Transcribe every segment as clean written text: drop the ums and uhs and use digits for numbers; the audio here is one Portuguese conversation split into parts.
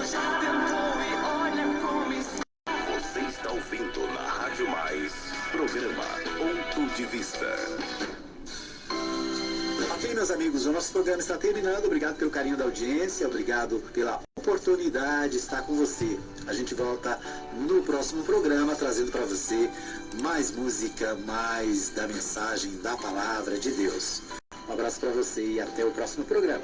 Você está ouvindo na Rádio Mais, programa Ponto de Vista. Ok, meus amigos, o nosso programa está terminando. Obrigado pelo carinho da audiência, obrigado pela oportunidade de estar com você. A gente volta no próximo programa trazendo para você mais música, mais da mensagem, da palavra de Deus. Um abraço para você e até o próximo programa.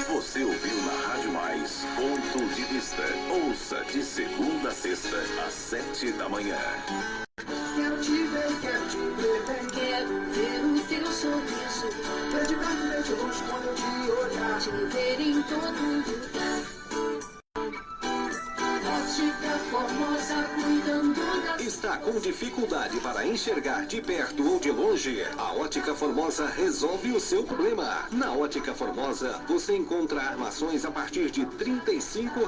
Você ouviu na Rádio Mais, Ponto de Vista. Ouça de segunda a sexta, às 7 da manhã. Quero te ver, quero ver o teu sorriso. Ver de perto, ver de longe quando eu te olhar. Te ver em todo lugar. Ótica Formosa, cuidando da... Está com dificuldade para enxergar de perto ou de longe? A Ótica Formosa resolve o seu problema. Na Ótica Formosa, você encontra armações a partir de R$ 35.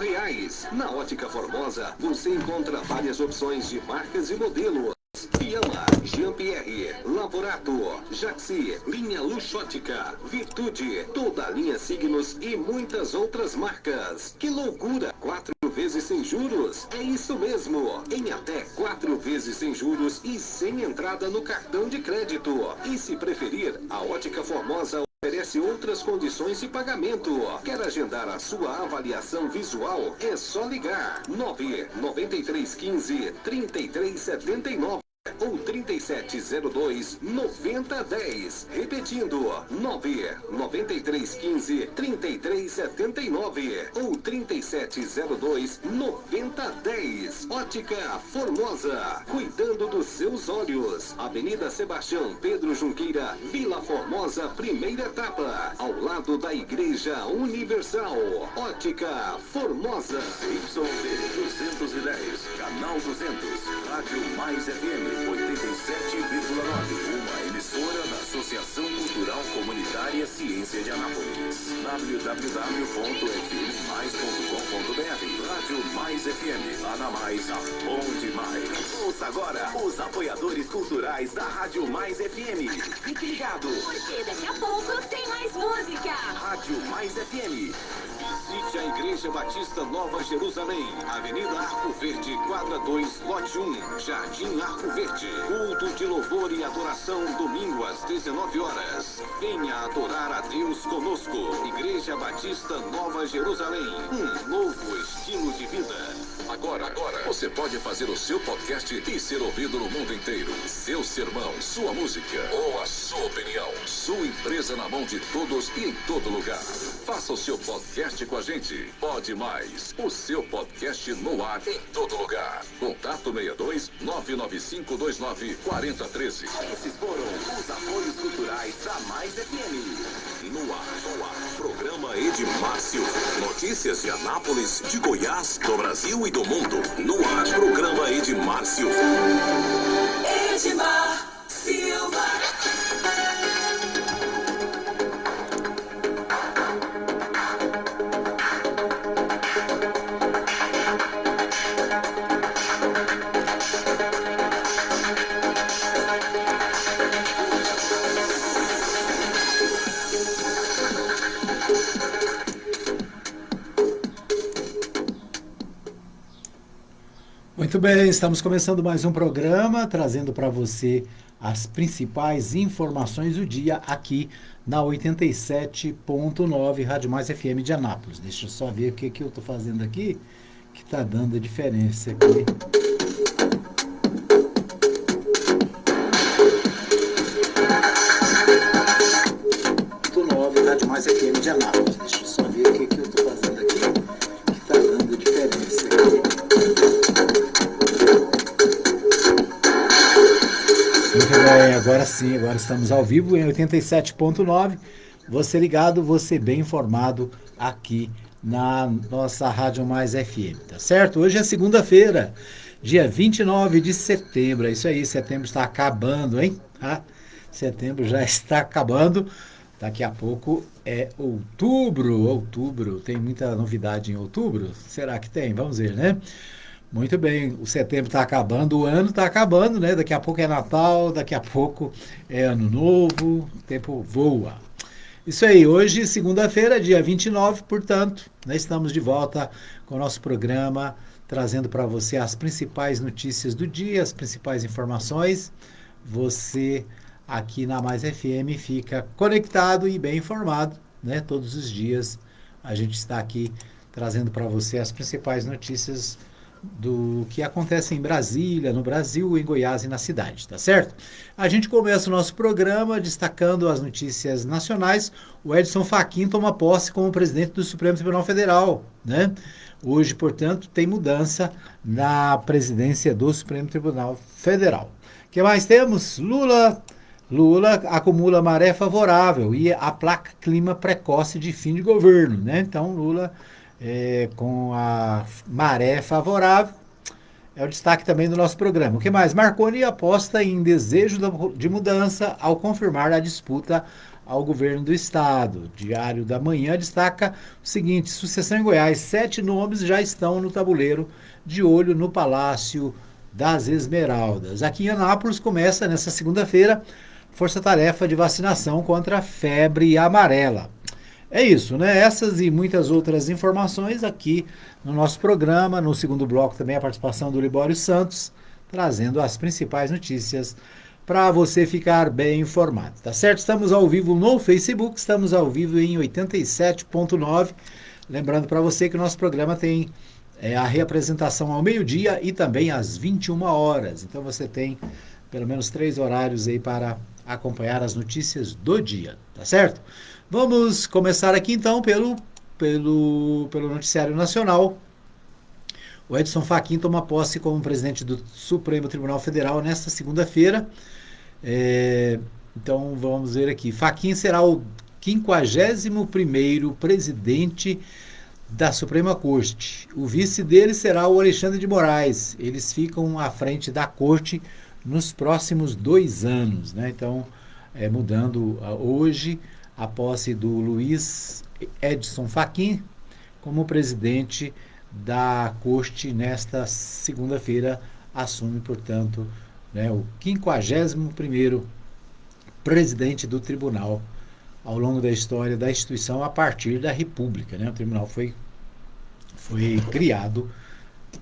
Na Ótica Formosa, você encontra várias opções de marcas e modelos. Fiamma, Jean-Pierre, Lavorato, Jaxi, linha Luxótica, Virtude, toda a linha Signos e muitas outras marcas. Que loucura! 4 vezes sem juros? É isso mesmo! Em até 4 vezes sem juros e sem entrada no cartão de crédito. E se preferir, a Ótica Formosa oferece outras condições de pagamento. Quer agendar a sua avaliação visual? É só ligar 99315-3379 ou 3702-9010. Repetindo, 99315-3379 ou 3702-9010. Ótica Formosa, cuidando dos seus olhos. Avenida Sebastião Pedro Junqueira, Vila Formosa, primeira etapa, ao lado da Igreja Universal. Ótica Formosa. YD 210, canal 200, Rádio Mais FM 87,9, uma emissora da Associação Cultural Comunitária Ciência de Anápolis. www.fmmais.com.br. Rádio Mais FM, Ana Mais, a bom demais. Ouça agora os apoiadores culturais da Rádio Mais FM. Fique ligado, porque daqui a pouco tem mais música. Rádio Mais FM. Visite a Igreja Batista Nova Jerusalém, Avenida Arco Verde, quadra 2, lote 1, Jardim Arco Verde. Culto de louvor e adoração, domingo às 19 horas. Venha adorar a Deus conosco. Igreja Batista Nova Jerusalém, um novo estilo de vida. Agora, você pode fazer o seu podcast e ser ouvido no mundo inteiro. Seu sermão, sua música ou a sua opinião. Sua empresa na mão de todos e em todo lugar. Faça o seu podcast com a gente. Pode Mais. O seu podcast no ar em todo lugar. Contato 62 99529 4013. Esses foram os apoios culturais da Mais FM. No ar. Programa Edmar Silva. Notícias de Anápolis, de Goiás, do Brasil e do mundo. No ar. Programa Edmar Silva. Edmar Silva. Muito bem, estamos começando mais um programa, trazendo para você as principais informações do dia aqui na 87.9 Rádio Mais FM de Anápolis. Deixa eu só ver o que eu estou fazendo aqui, que está dando diferença aqui. Rádio Mais FM de Anápolis. Deixa eu só ver o que eu estou fazendo aqui, que está dando diferença aqui. Muito bem, agora sim, agora estamos ao vivo em 87.9. Você ligado, você bem informado aqui na nossa Rádio Mais FM, tá certo? Hoje é segunda-feira, dia 29 de setembro. É isso aí, setembro está acabando, hein? Setembro já está acabando. Daqui a pouco é outubro. Tem muita novidade em outubro? Será que tem? Vamos ver, né? Muito bem, o setembro está acabando, o ano está acabando, né? Daqui a pouco é Natal, daqui a pouco é Ano Novo, o tempo voa. Isso aí, hoje, segunda-feira, dia 29, portanto, nós estamos de volta com o nosso programa, trazendo para você as principais notícias do dia, as principais informações. Você, aqui na Mais FM, fica conectado e bem informado, né? Todos os dias a gente está aqui trazendo para você as principais notícias do que acontece em Brasília, no Brasil, em Goiás e na cidade, tá certo? A gente começa o nosso programa destacando as notícias nacionais. O Edson Fachin toma posse como presidente do Supremo Tribunal Federal, né? Hoje, portanto, tem mudança na presidência do Supremo Tribunal Federal. O que mais temos? Lula acumula maré favorável e aplaca clima precoce de fim de governo, né? Então, Lula com a maré favorável, é o destaque também do nosso programa. O que mais? Marconi aposta em desejo de mudança ao confirmar a disputa ao governo do estado. Diário da Manhã destaca o seguinte: sucessão em Goiás, 7 nomes já estão no tabuleiro, de olho no Palácio das Esmeraldas. Aqui em Anápolis começa nessa segunda-feira força-tarefa de vacinação contra a febre amarela. É isso, né? Essas e muitas outras informações aqui no nosso programa. No segundo bloco também a participação do Libório Santos, trazendo as principais notícias para você ficar bem informado, tá certo? Estamos ao vivo no Facebook, estamos ao vivo em 87.9. Lembrando para você que o nosso programa tem a reapresentação ao meio-dia e também às 21 horas. Então você tem pelo menos 3 horários aí para acompanhar as notícias do dia, tá certo? Vamos começar aqui então pelo noticiário nacional. O Edson Fachin toma posse como presidente do Supremo Tribunal Federal nesta segunda-feira. Então vamos ver aqui. Fachin será o 51º presidente da Suprema Corte. O vice dele será o Alexandre de Moraes. Eles ficam à frente da Corte nos próximos 2 anos, né? Então, mudando hoje a posse do Luiz Edson Fachin como presidente da Corte nesta segunda-feira, assume, portanto, né, o 51º presidente do tribunal ao longo da história da instituição a partir da República, né? O tribunal foi criado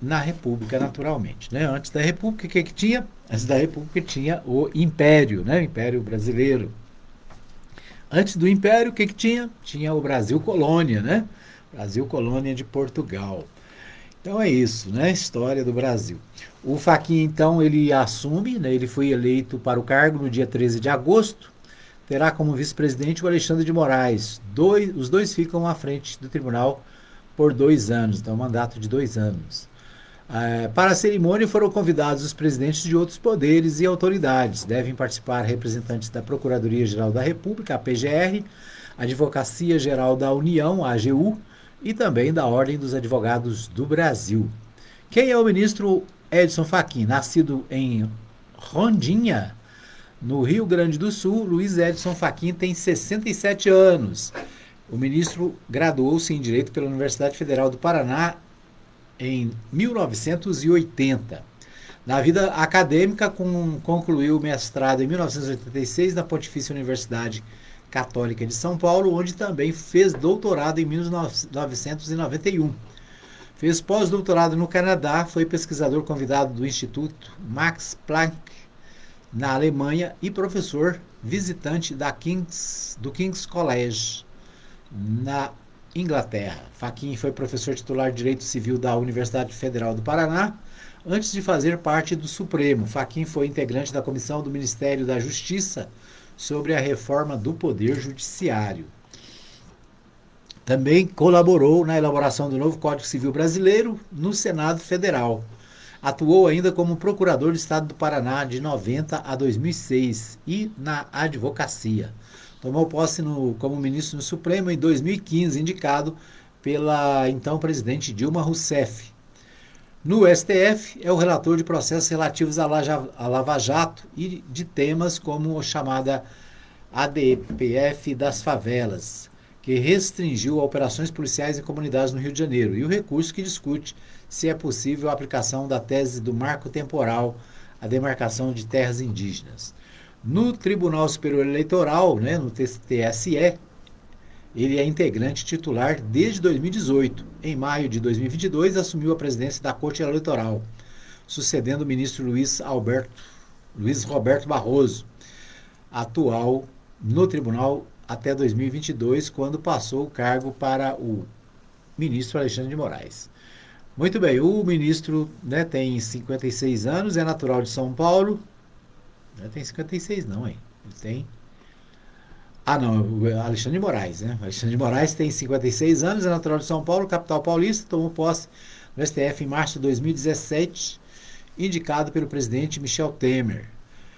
na República, naturalmente, né? Antes da República, o que tinha? Antes da República tinha o Império, né? O Império Brasileiro. Antes do Império, o que tinha? Tinha o Brasil Colônia, né? Brasil Colônia de Portugal. Então é isso, né? História do Brasil. O Fachin, então, ele assume, né? Ele foi eleito para o cargo no dia 13 de agosto. Terá como vice-presidente o Alexandre de Moraes. Os dois ficam à frente do tribunal por 2 anos, então mandato de 2 anos. Para a cerimônia foram convidados os presidentes de outros poderes e autoridades. Devem participar representantes da Procuradoria-Geral da República, a PGR, Advocacia Geral da União, a AGU, e também da Ordem dos Advogados do Brasil. Quem é o ministro Edson Fachin? Nascido em Rondinha, no Rio Grande do Sul, Luiz Edson Fachin tem 67 anos. O ministro graduou-se em Direito pela Universidade Federal do Paraná em 1980. Na vida acadêmica, concluiu o mestrado em 1986 na Pontifícia Universidade Católica de São Paulo, onde também fez doutorado em 1991. Fez pós-doutorado no Canadá, foi pesquisador convidado do Instituto Max Planck, na Alemanha, e professor visitante do King's College, na Inglaterra. Fachin foi professor titular de Direito Civil da Universidade Federal do Paraná, antes de fazer parte do Supremo. Fachin foi integrante da Comissão do Ministério da Justiça sobre a reforma do Poder Judiciário. Também colaborou na elaboração do novo Código Civil Brasileiro no Senado Federal. Atuou ainda como procurador do Estado do Paraná de 90 a 2006 e na advocacia. Tomou posse como ministro no Supremo em 2015, indicado pela então presidente Dilma Rousseff. No STF, é o relator de processos relativos à Lava Jato e de temas como a chamada ADPF das favelas, que restringiu operações policiais em comunidades no Rio de Janeiro, e o recurso que discute se é possível a aplicação da tese do marco temporal à demarcação de terras indígenas. No Tribunal Superior Eleitoral, no TSE, Ele é integrante titular desde 2018. Em maio de 2022, assumiu a presidência da Corte Eleitoral, sucedendo o ministro Luiz Roberto Barroso, atual no tribunal até 2022, quando passou o cargo para o ministro Alexandre de Moraes. Muito bem, o ministro, né, tem 56 anos, é natural de São Paulo. Não tem 56 não, hein? Ele tem... Ah, não, o Alexandre de Moraes, né? Alexandre de Moraes tem 56 anos, é natural de São Paulo, capital paulista, tomou posse no STF em março de 2017, indicado pelo presidente Michel Temer.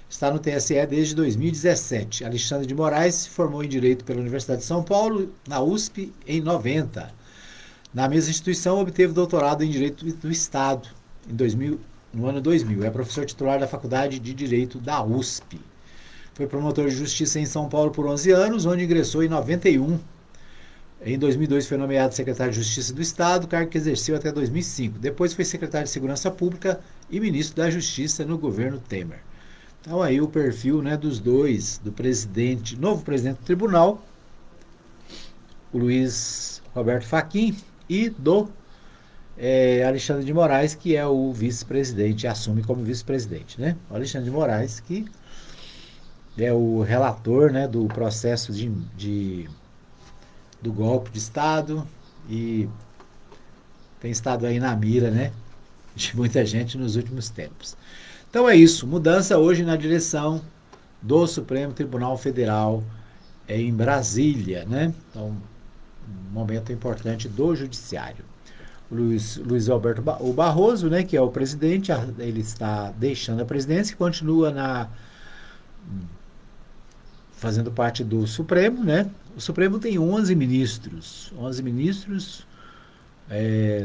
Está no TSE desde 2017. Alexandre de Moraes se formou em Direito pela Universidade de São Paulo, na USP, em 90. Na mesma instituição, obteve doutorado em Direito do Estado no ano 2000. É professor titular da Faculdade de Direito da USP. Foi promotor de Justiça em São Paulo por 11 anos, onde ingressou em 91. Em 2002 foi nomeado secretário de Justiça do Estado, cargo que exerceu até 2005. Depois foi secretário de Segurança Pública e ministro da Justiça no governo Temer. Então aí o perfil, né, dos dois, do novo presidente do tribunal, o Luiz Roberto Fachin, e do Alexandre de Moraes, que é o vice-presidente, assume como vice-presidente, né? O Alexandre de Moraes, que é o relator, né, do processo do golpe de Estado e tem estado aí na mira, né, de muita gente nos últimos tempos. Então é isso, mudança hoje na direção do Supremo Tribunal Federal em Brasília, né? Então, um momento importante do Judiciário. O Luiz Alberto Barroso, né, que é o presidente, ele está deixando a presidência e continua fazendo parte do Supremo, né? O Supremo tem 11 ministros,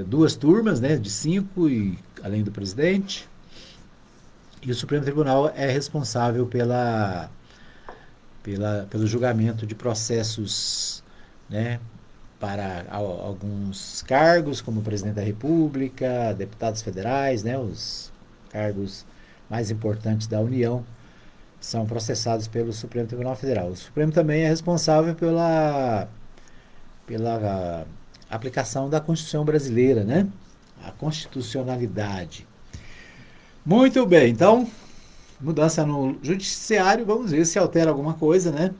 2 turmas, né, de 5, e além do presidente. E o Supremo Tribunal é responsável pelo julgamento de processos, né, para alguns cargos, como presidente da República, deputados federais, né, os cargos mais importantes da União, são processados pelo Supremo Tribunal Federal. O Supremo também é responsável pela aplicação da Constituição brasileira, né? A constitucionalidade. Muito bem, então, mudança no Judiciário, vamos ver se altera alguma coisa, né?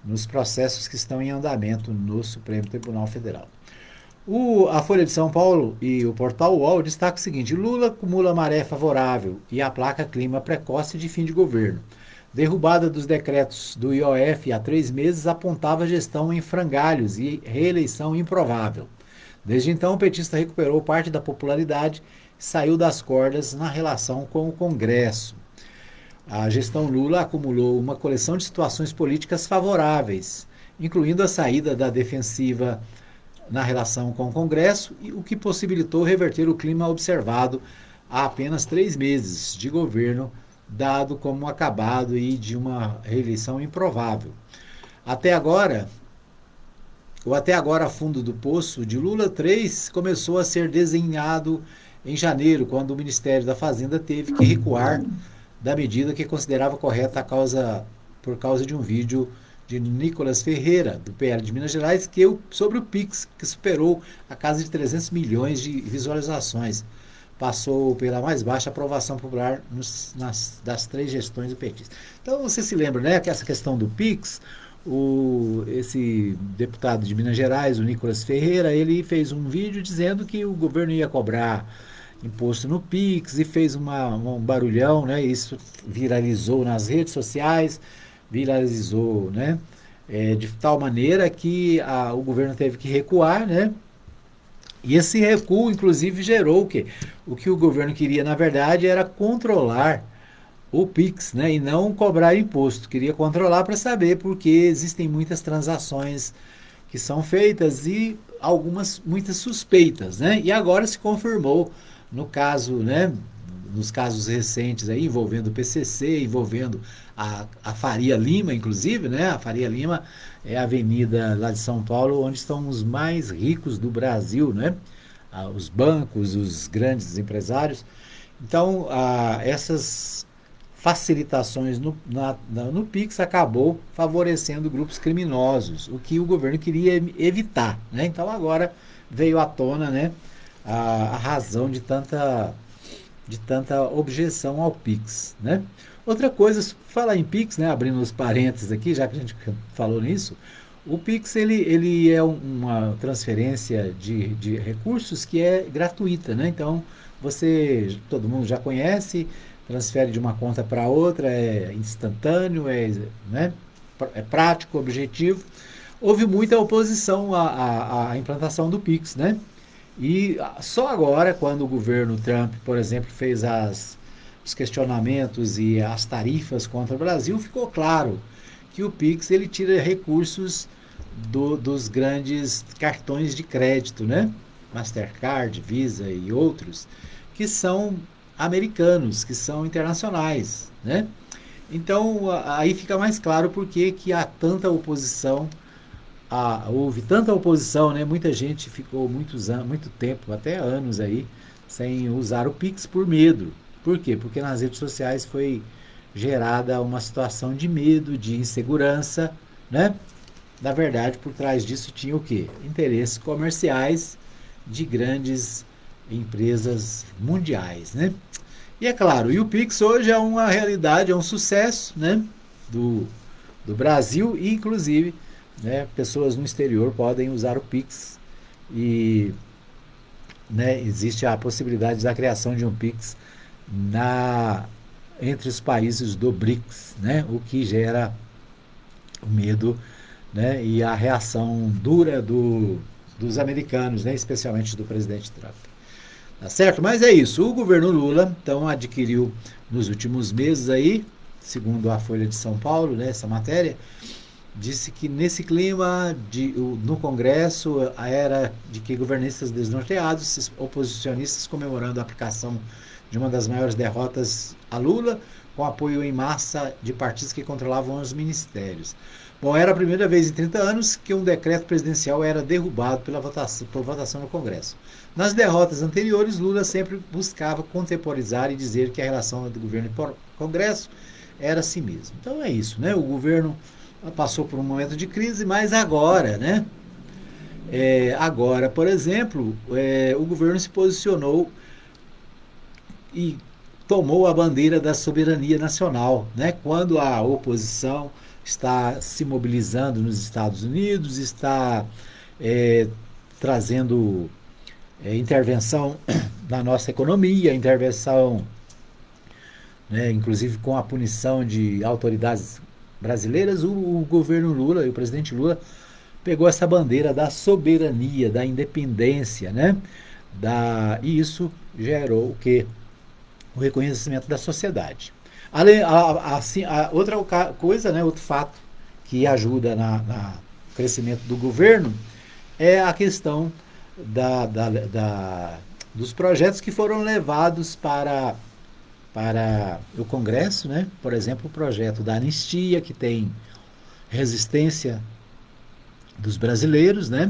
Nos processos que estão em andamento no Supremo Tribunal Federal. A Folha de São Paulo e o Portal UOL destacam o seguinte: Lula acumula maré favorável e aplaca clima precoce de fim de governo. Derrubada dos decretos do IOF há 3 meses apontava gestão em frangalhos e reeleição improvável. Desde então, o petista recuperou parte da popularidade e saiu das cordas na relação com o Congresso. A gestão Lula acumulou uma coleção de situações políticas favoráveis, incluindo a saída da defensiva na relação com o Congresso, o que possibilitou reverter o clima observado há apenas 3 meses de governo, dado como acabado e de uma reeleição improvável. Até agora fundo do poço de Lula 3 começou a ser desenhado em janeiro, quando o Ministério da Fazenda teve que recuar da medida que considerava correta por causa de um vídeo de Nicolas Ferreira, do PL de Minas Gerais, sobre o PIX, que superou a casa de 300 milhões de visualizações. Passou pela mais baixa aprovação popular das 3 gestões do petista. Então, você se lembra, né, que essa questão do PIX, esse deputado de Minas Gerais, o Nicolas Ferreira, ele fez um vídeo dizendo que o governo ia cobrar imposto no PIX e fez um barulhão, né? Isso viralizou nas redes sociais, né? De tal maneira que o governo teve que recuar, né? E esse recuo, inclusive, gerou o quê? O que o governo queria, na verdade, era controlar o PIX, né? E não cobrar imposto. Queria controlar para saber, porque existem muitas transações que são feitas e muitas suspeitas, né? E agora se confirmou no caso, né? Nos casos recentes aí, envolvendo o PCC, envolvendo a Faria Lima, inclusive, né? A Faria Lima é a avenida lá de São Paulo, onde estão os mais ricos do Brasil, né? Os bancos, os grandes empresários. Então, essas facilitações no Pix acabou favorecendo grupos criminosos, o que o governo queria evitar, né? Então agora veio à tona, né, a razão de tanta objeção ao Pix, né? Outra coisa, falar em Pix, né, abrindo os parênteses aqui, já que a gente falou nisso, o Pix ele é uma transferência de recursos que é gratuita, né? Então todo mundo já conhece, transfere de uma conta para outra, é instantâneo, né, é prático, objetivo. Houve muita oposição à implantação do Pix, né? E só agora, quando o governo Trump, por exemplo, fez os questionamentos e as tarifas contra o Brasil, ficou claro que o Pix ele tira recursos dos grandes cartões de crédito, né? Mastercard, Visa e outros, que são americanos, que são internacionais, né? Então, aí fica mais claro porque que há tanta oposição, houve tanta oposição, né? Muita gente ficou muito tempo, até anos aí, sem usar o Pix por medo. Por quê? Porque nas redes sociais foi gerada uma situação de medo, de insegurança, né? Na verdade, por trás disso tinha o quê? Interesses comerciais de grandes empresas mundiais, né? E é claro, o Pix hoje é uma realidade, é um sucesso, né, do Brasil, e inclusive, né, pessoas no exterior podem usar o Pix e, né, existe a possibilidade da criação de um Pix entre os países do BRICS, né, o que gera o medo, né, e a reação dura dos americanos, né, especialmente do presidente Trump. Tá certo? Mas é isso. O governo Lula, então, adquiriu nos últimos meses aí, segundo a Folha de São Paulo, né, essa matéria, disse que nesse clima no Congresso era de que governistas desnorteados, oposicionistas comemorando a aplicação de uma das maiores derrotas a Lula, com apoio em massa de partidos que controlavam os ministérios. Bom, era a primeira vez em 30 anos que um decreto presidencial era derrubado por votação no Congresso. Nas derrotas anteriores, Lula sempre buscava contemporizar e dizer que a relação do governo e Congresso era assim mesmo. Então é isso, né? O governo passou por um momento de crise, mas agora, né? Agora, por exemplo, o governo se posicionou e tomou a bandeira da soberania nacional, né? Quando a oposição está se mobilizando nos Estados Unidos, está trazendo intervenção na nossa economia, intervenção, né, inclusive com a punição de autoridades brasileiras, o governo Lula e o presidente Lula pegou essa bandeira da soberania, da independência, né? E isso gerou o quê? O reconhecimento da sociedade. Outra coisa, né, outro fato que ajuda no crescimento do governo é a questão dos projetos que foram levados para o Congresso, né? Por exemplo, o projeto da anistia, que tem resistência dos brasileiros, né?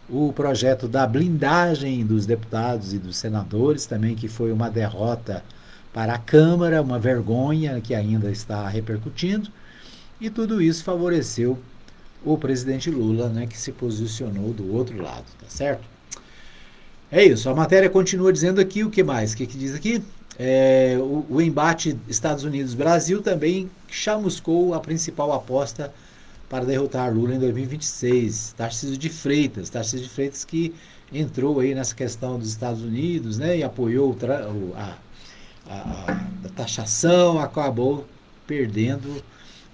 O projeto da blindagem dos deputados e dos senadores também, que foi uma derrota para a Câmara, uma vergonha que ainda está repercutindo, e tudo isso favoreceu o presidente Lula, né, que se posicionou do outro lado, tá certo? É isso, a matéria continua dizendo aqui, o que mais? O que diz aqui? O embate Estados Unidos-Brasil também chamuscou a principal aposta para derrotar Lula em 2026, Tarcísio de Freitas que entrou aí nessa questão dos Estados Unidos, né, e apoiou a taxação, acabou perdendo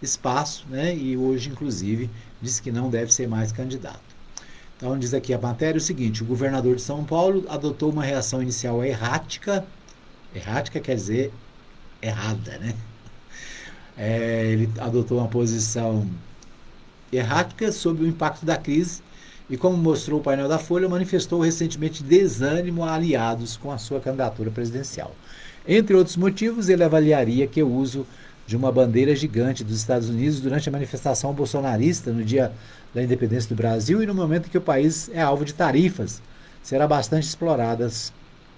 espaço, né, e hoje, inclusive, diz que não deve ser mais candidato. Então, diz aqui a matéria o seguinte: o governador de São Paulo adotou uma reação inicial errática quer dizer errada, né? Ele adotou uma posição errática sobre o impacto da crise e, como mostrou o painel da Folha, manifestou recentemente desânimo a aliados com a sua candidatura presidencial. Entre outros motivos, ele avaliaria que o uso de uma bandeira gigante dos Estados Unidos durante a manifestação bolsonarista no dia da independência do Brasil e no momento em que o país é alvo de tarifas será bastante explorada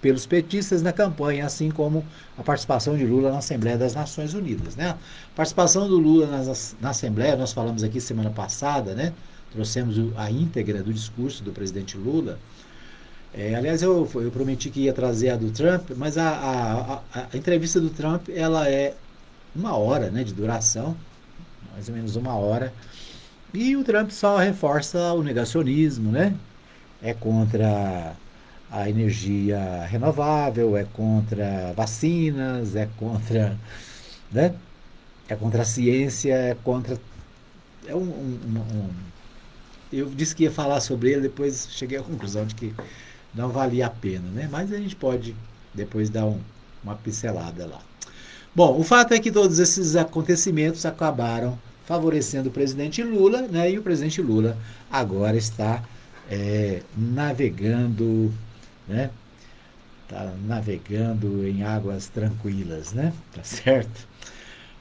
pelos petistas na campanha, assim como a participação de Lula na Assembleia das Nações Unidas, né? A participação do Lula na Assembleia, nós falamos aqui semana passada, né? Trouxemos a íntegra do discurso do presidente Lula. Aliás, eu prometi que ia trazer a do Trump, mas a entrevista do Trump, ela é 1 hora, né, de duração, mais ou menos 1 hora, e o Trump só reforça o negacionismo, né? É contra a energia renovável, é contra vacinas, é contra, né? É contra a ciência, é contra... Eu disse que ia falar sobre ele, depois cheguei à conclusão de que não valia a pena, né? Mas a gente pode depois dar uma pincelada lá. Bom, o fato é que todos esses acontecimentos acabaram favorecendo o presidente Lula, né? E o presidente Lula agora está navegando, né? Está navegando em águas tranquilas, né? Tá certo?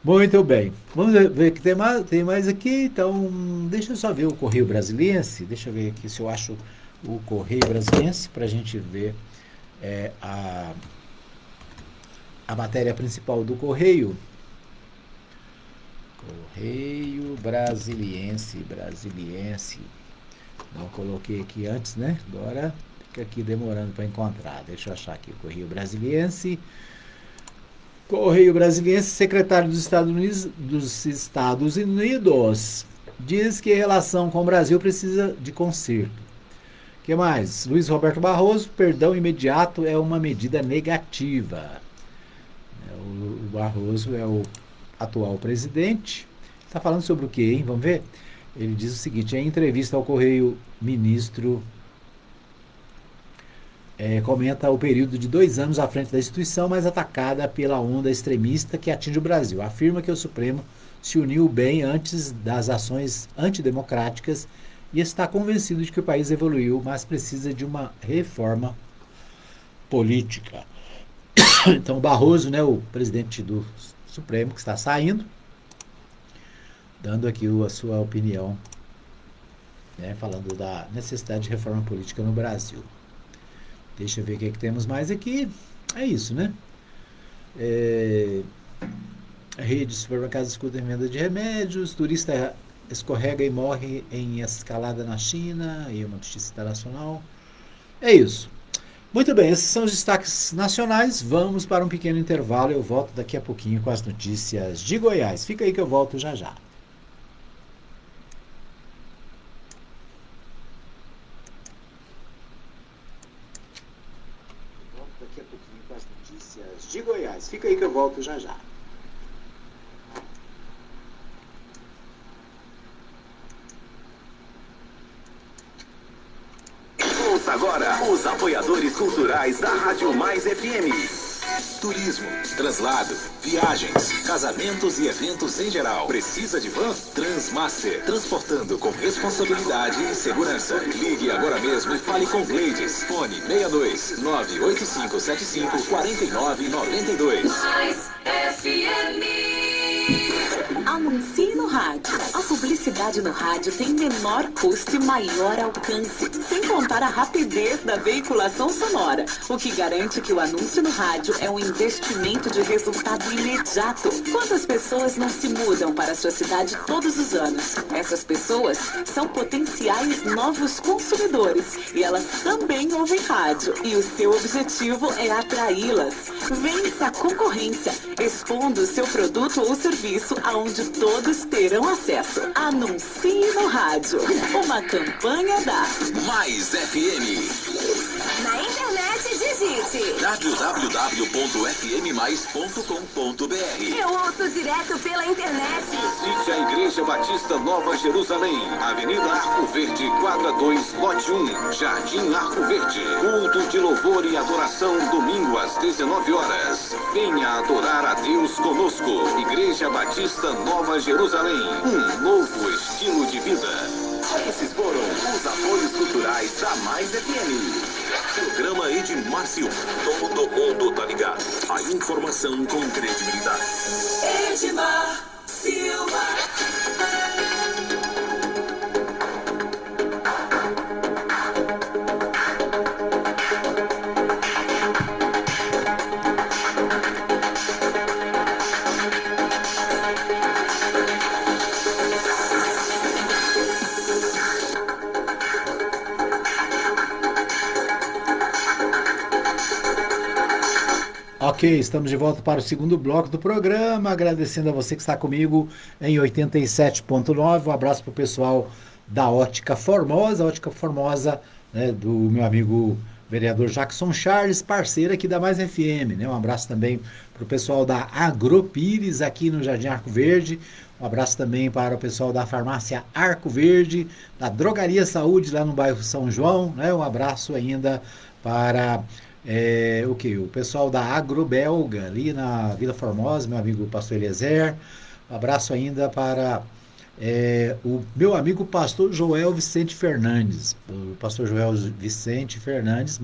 Muito bem. Vamos ver que tem mais aqui. Então, deixa eu só ver o Correio Brasiliense. Deixa eu ver aqui se eu acho o Correio Brasiliense para a gente ver a matéria principal do Correio. Correio Brasiliense. Não coloquei aqui antes, né? Agora fica aqui demorando para encontrar. Deixa eu achar aqui o Correio Brasiliense. Correio Brasiliense, secretário dos Estados Unidos, diz que a relação com o Brasil precisa de conserto. O que mais? Luiz Roberto Barroso, perdão imediato é uma medida negativa. O Barroso é o atual presidente. Está falando sobre o quê, hein? Vamos ver? Ele diz o seguinte, em entrevista ao Correio, ministro comenta o período de 2 anos à frente da instituição, mais atacada pela onda extremista que atinge o Brasil. Afirma que o Supremo se uniu bem antes das ações antidemocráticas e está convencido de que o país evoluiu, mas precisa de uma reforma política. Então, Barroso, né, o presidente do Supremo, que está saindo, dando aqui a sua opinião, né, falando da necessidade de reforma política no Brasil. Deixa eu ver o que temos mais aqui. É isso, né? A rede de supermercados escuta em venda de remédios, turista escorrega e morre em escalada na China, e uma notícia internacional. É isso. Muito bem, esses são os destaques nacionais. Vamos para um pequeno intervalo. Eu volto daqui a pouquinho com as notícias de Goiás. Fica aí que eu volto já já. De Goiás. Fica aí que eu volto já já. Ouça agora os apoiadores culturais da Rádio Mais FM. Turismo, translado, viagens, casamentos e eventos em geral. Precisa de van? Transmaster. Transportando com responsabilidade e segurança. Ligue agora mesmo e fale com Gleides. Fone 62 98575 4992. Mais FM. Anuncie no rádio. A publicidade no rádio tem menor custo e maior alcance, sem contar a rapidez da veiculação sonora, o que garante que o anúncio no rádio é um investimento de resultado imediato. Quantas pessoas não se mudam para a sua cidade todos os anos? Essas pessoas são potenciais novos consumidores e elas também ouvem rádio. E o seu objetivo é atraí-las. Vença a concorrência, expondo o seu produto ou serviço aonde todos terão acesso. Anuncie no rádio. Uma campanha da Mais FM. Na internet, digite www.fmmais.com.br. Eu ouço direto pela internet. Visite a Igreja Batista Nova Jerusalém, Avenida Arco Verde, quadra 2, lote 1, Jardim Arco Verde. Culto de louvor e adoração, domingo às 19 horas. Venha adorar a Deus conosco. Igreja Batista Nova Jerusalém, um novo estilo de vida. Esses foram os apoios culturais da Mais FM. Programa Edmárcio. Todo mundo tá ligado. A informação com credibilidade. Edmar Silva. Ok, estamos de volta para o segundo bloco do programa, agradecendo a você que está comigo em 87.9, um abraço para o pessoal da Ótica Formosa, né, do meu amigo vereador Jackson Charles, parceiro aqui da Mais FM, né? Um abraço também para o pessoal da Agropires aqui no Jardim Arco Verde, um abraço também para o pessoal da Farmácia Arco Verde, da Drogaria Saúde lá no bairro São João, né? Um abraço ainda para o pessoal da Agrobelga ali na Vila Formosa, meu amigo pastor Eliezer. Um abraço ainda para o meu amigo pastor Joel Vicente Fernandes. O pastor Joel Vicente Fernandes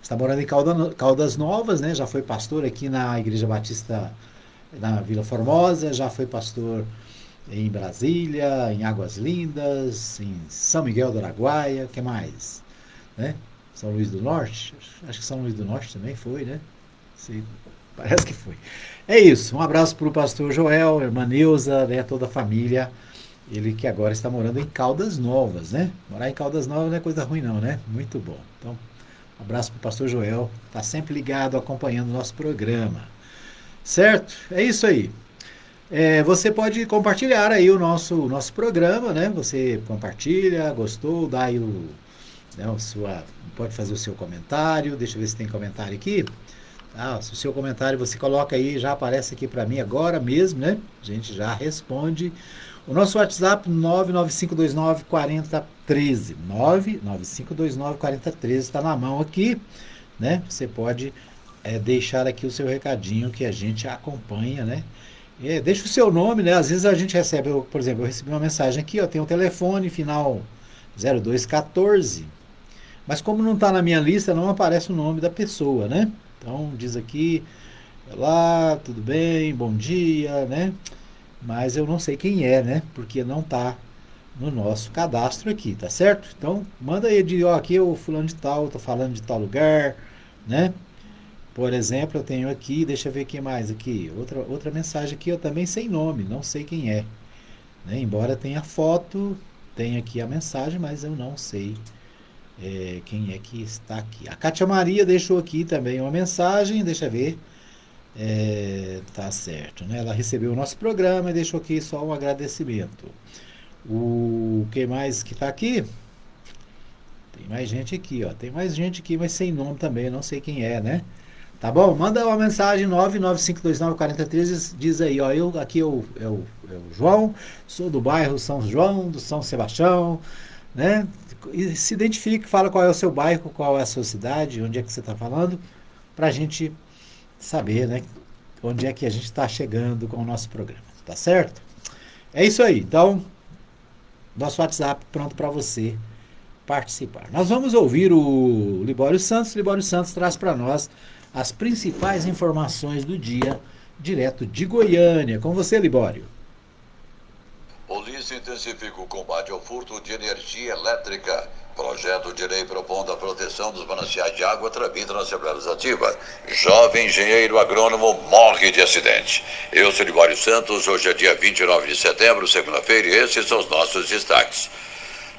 está morando em Caldas Novas, né? Já foi pastor aqui na Igreja Batista na Vila Formosa, já foi pastor em Brasília, em Águas Lindas, em São Miguel do Araguaia, o que mais? Né? São Luís do Norte? Acho que São Luís do Norte também foi, né? Sim, parece que foi. É isso, um abraço para o pastor Joel, irmã Neuza, né, toda a família. Ele que agora está morando em Caldas Novas, né? Morar em Caldas Novas não é coisa ruim não, né? Muito bom. Então, um abraço para o pastor Joel, está sempre ligado, acompanhando o nosso programa. Certo? É isso aí. Você pode compartilhar aí o nosso programa, né? Você compartilha, gostou, dá aí pode fazer o seu comentário. Deixa eu ver se tem comentário aqui. Se o seu comentário você coloca aí, já aparece aqui para mim agora mesmo, né? A gente já responde. O nosso WhatsApp 995294013. 995294013 está na mão aqui, né? Você pode deixar aqui o seu recadinho que a gente acompanha, né? Deixa o seu nome, né? Às vezes a gente recebe, por exemplo, eu recebi uma mensagem aqui, tem um telefone final 0214, mas como não está na minha lista, não aparece o nome da pessoa, né? Então diz aqui, olá, tudo bem, bom dia, né? Mas eu não sei quem é, né? Porque não está no nosso cadastro aqui, tá certo? Então manda aí aqui o fulano de tal, tô falando de tal lugar, né? Por exemplo, eu tenho aqui, deixa eu ver o que mais aqui, outra mensagem aqui, eu também sem nome, não sei quem é, né? Embora tenha foto, tem aqui a mensagem, mas eu não sei quem é que está aqui. A Cátia Maria deixou aqui também uma mensagem, deixa eu ver, tá certo, né? Ela recebeu o nosso programa e deixou aqui só um agradecimento. Quem mais que está aqui? Tem mais gente aqui, ó. Tem mais gente aqui, mas sem nome também, eu não sei quem é, né? Tá bom? Manda uma mensagem 995294013, diz aí, ó, aqui é o João, sou do bairro São João, do São Sebastião, né? E se identifique, fala qual é o seu bairro, qual é a sua cidade, onde é que você está falando, pra gente saber, né? Onde é que a gente está chegando com o nosso programa, tá certo? É isso aí, então, nosso WhatsApp pronto para você participar. Nós vamos ouvir o Libório Santos. Libório Santos traz para nós as principais informações do dia, direto de Goiânia. Com você, Libório. Polícia intensifica o combate ao furto de energia elétrica. Projeto de lei propondo a proteção dos mananciais de água tramita na Assembleia Legislativa. Jovem engenheiro agrônomo morre de acidente. Eu sou Libório Santos, hoje é dia 29 de setembro, segunda-feira, e esses são os nossos destaques.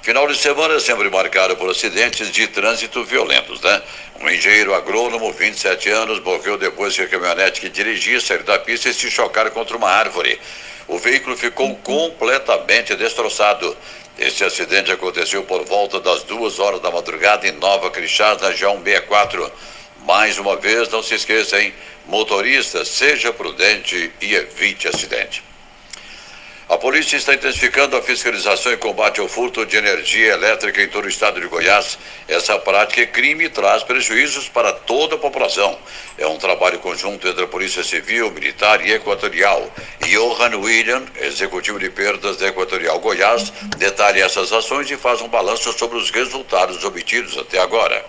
Final de semana é sempre marcado por acidentes de trânsito violentos, né? Um engenheiro agrônomo, 27 anos, morreu depois que a caminhonete que dirigia saiu da pista e se chocar contra uma árvore. O veículo ficou completamente destroçado. Esse acidente aconteceu por volta das 2 horas da madrugada em Nova Crixás, na G164. Mais uma vez, não se esqueça, hein? Motorista, seja prudente e evite acidente. A polícia está intensificando a fiscalização e combate ao furto de energia elétrica em todo o estado de Goiás. Essa prática é crime e traz prejuízos para toda a população. É um trabalho conjunto entre a Polícia Civil, Militar e Equatorial. Johan William, executivo de perdas da Equatorial Goiás, detalha essas ações e faz um balanço sobre os resultados obtidos até agora.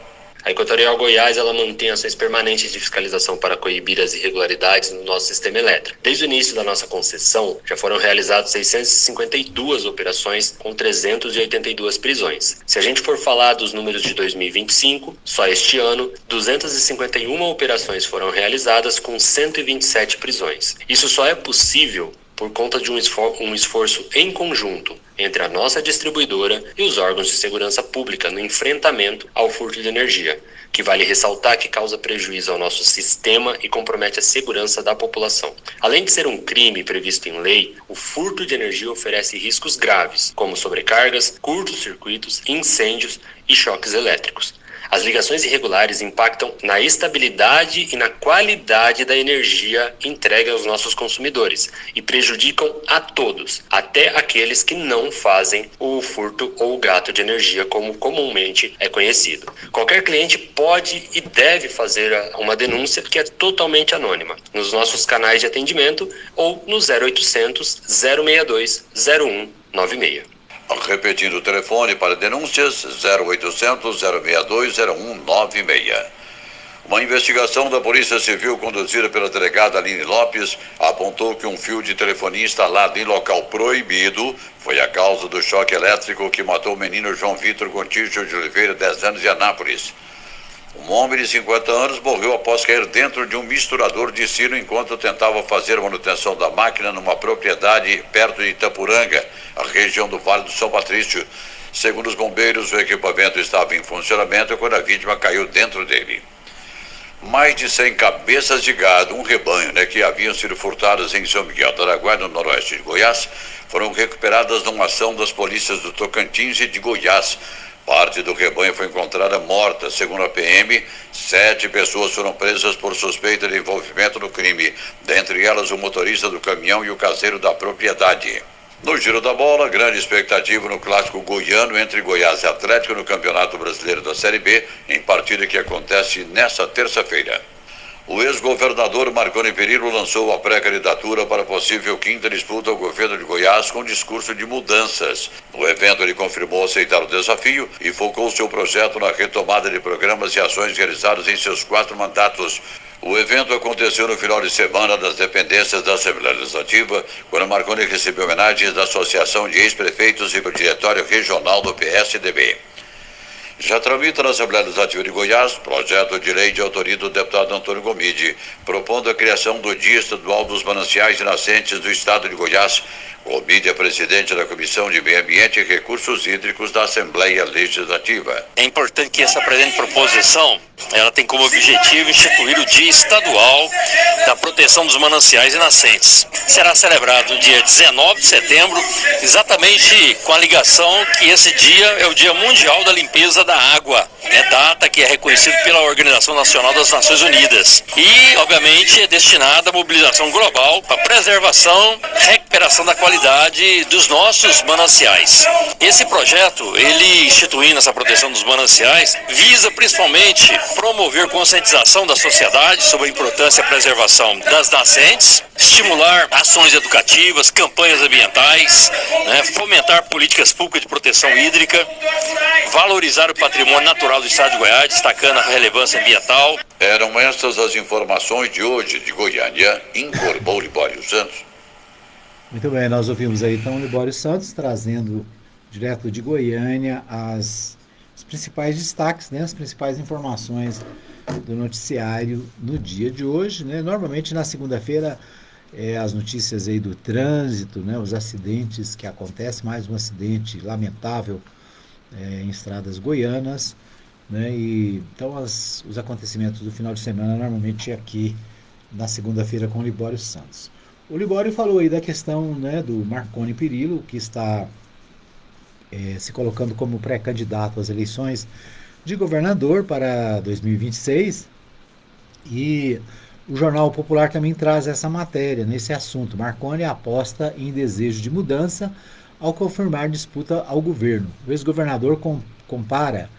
A Equatorial Goiás ela mantém ações permanentes de fiscalização para coibir as irregularidades no nosso sistema elétrico. Desde o início da nossa concessão, já foram realizadas 652 operações com 382 prisões. Se a gente for falar dos números de 2025, só este ano, 251 operações foram realizadas com 127 prisões. Isso só é possível por conta de um esforço em conjunto entre a nossa distribuidora e os órgãos de segurança pública no enfrentamento ao furto de energia, que vale ressaltar que causa prejuízo ao nosso sistema e compromete a segurança da população. Além de ser um crime previsto em lei, o furto de energia oferece riscos graves, como sobrecargas, curtos-circuitos, incêndios e choques elétricos. As ligações irregulares impactam na estabilidade e na qualidade da energia entregue aos nossos consumidores e prejudicam a todos, até aqueles que não fazem o furto ou o gato de energia, como comumente é conhecido. Qualquer cliente pode e deve fazer uma denúncia que é totalmente anônima, nos nossos canais de atendimento ou no 0800 062 0196. Repetindo o telefone para denúncias, 0800 062 0196. Uma investigação da Polícia Civil conduzida pela delegada Aline Lopes apontou que um fio de telefonia instalado em local proibido foi a causa do choque elétrico que matou o menino João Vitor Gontijo de Oliveira, 10 anos, de Anápolis. Um homem de 50 anos morreu após cair dentro de um misturador de sino enquanto tentava fazer manutenção da máquina numa propriedade perto de Itapuranga, a região do Vale do São Patrício. Segundo os bombeiros, o equipamento estava em funcionamento quando a vítima caiu dentro dele. Mais de 100 cabeças de gado, um rebanho, que haviam sido furtadas em São Miguel do Araguaia, no noroeste de Goiás, foram recuperadas numa ação das polícias do Tocantins e de Goiás. Parte do rebanho foi encontrada morta. Segundo a PM, 7 pessoas foram presas por suspeita de envolvimento no crime, dentre elas o motorista do caminhão e o caseiro da propriedade. No giro da bola, grande expectativa no clássico goiano entre Goiás e Atlético no Campeonato Brasileiro da Série B, em partida que acontece nesta terça-feira. O ex-governador Marconi Perillo lançou a pré-candidatura para a possível quinta disputa ao governo de Goiás com discurso de mudanças. No evento, ele confirmou aceitar o desafio e focou seu projeto na retomada de programas e ações realizados em seus 4 mandatos. O evento aconteceu no final de semana das dependências da Assembleia Legislativa, quando Marconi recebeu homenagens da Associação de Ex-Prefeitos e do Diretório Regional do PSDB. Já tramita na Assembleia Legislativa de Goiás projeto de lei de autoria do deputado Antônio Gomide, propondo a criação do Dia Estadual dos Mananciais e Nascentes do Estado de Goiás. Gomide é presidente da Comissão de Meio Ambiente e Recursos Hídricos da Assembleia Legislativa. É importante que essa presente proposição, ela tem como objetivo instituir o Dia Estadual da Proteção dos Mananciais e Nascentes. Será celebrado no dia 19 de setembro, exatamente com a ligação que esse dia é o Dia Mundial da Limpeza da Água. É data que é reconhecida pela Organização Nacional das Nações Unidas. E, obviamente, é destinada à mobilização global para a preservação, recuperação da qualidade dos nossos mananciais. Esse projeto, ele instituindo essa proteção dos mananciais, visa principalmente promover conscientização da sociedade sobre a importância e a preservação das nascentes, estimular ações educativas, campanhas ambientais, fomentar políticas públicas de proteção hídrica, valorizar o patrimônio natural do Estado de Goiás, destacando a relevância ambiental. Eram essas as informações de hoje de Goiânia, informou Libório Santos. Muito bem, nós ouvimos aí então o Libório Santos trazendo direto de Goiânia os principais destaques, as principais informações do noticiário no dia de hoje. Normalmente na segunda-feira as notícias aí do trânsito, os acidentes que acontecem, mais um acidente lamentável em estradas goianas, e então os acontecimentos do final de semana normalmente aqui na segunda-feira com o Libório Santos. O Libório falou aí da questão do Marconi Perillo, que está se colocando como pré-candidato às eleições de governador para 2026, e o Jornal Popular também traz essa matéria nesse assunto. Marconi aposta em desejo de mudança ao confirmar disputa ao governo. O ex-governador compara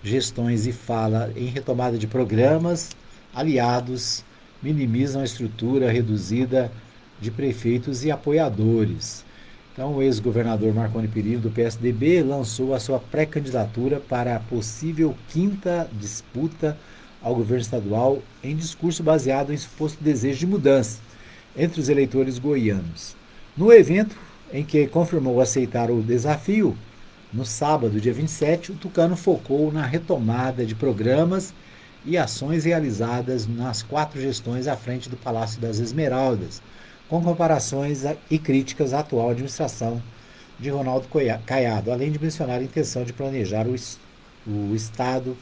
gestões e fala em retomada de programas, aliados minimizam a estrutura reduzida de prefeitos e apoiadores. Então, o ex-governador Marconi Perillo, do PSDB, lançou a sua pré-candidatura para a possível quinta disputa ao governo estadual em discurso baseado em suposto desejo de mudança entre os eleitores goianos. No evento em que confirmou aceitar o desafio, no sábado, dia 27, o tucano focou na retomada de programas e ações realizadas nas 4 gestões à frente do Palácio das Esmeraldas, com comparações e críticas à atual administração de Ronaldo Caiado, além de mencionar a intenção de planejar o Estado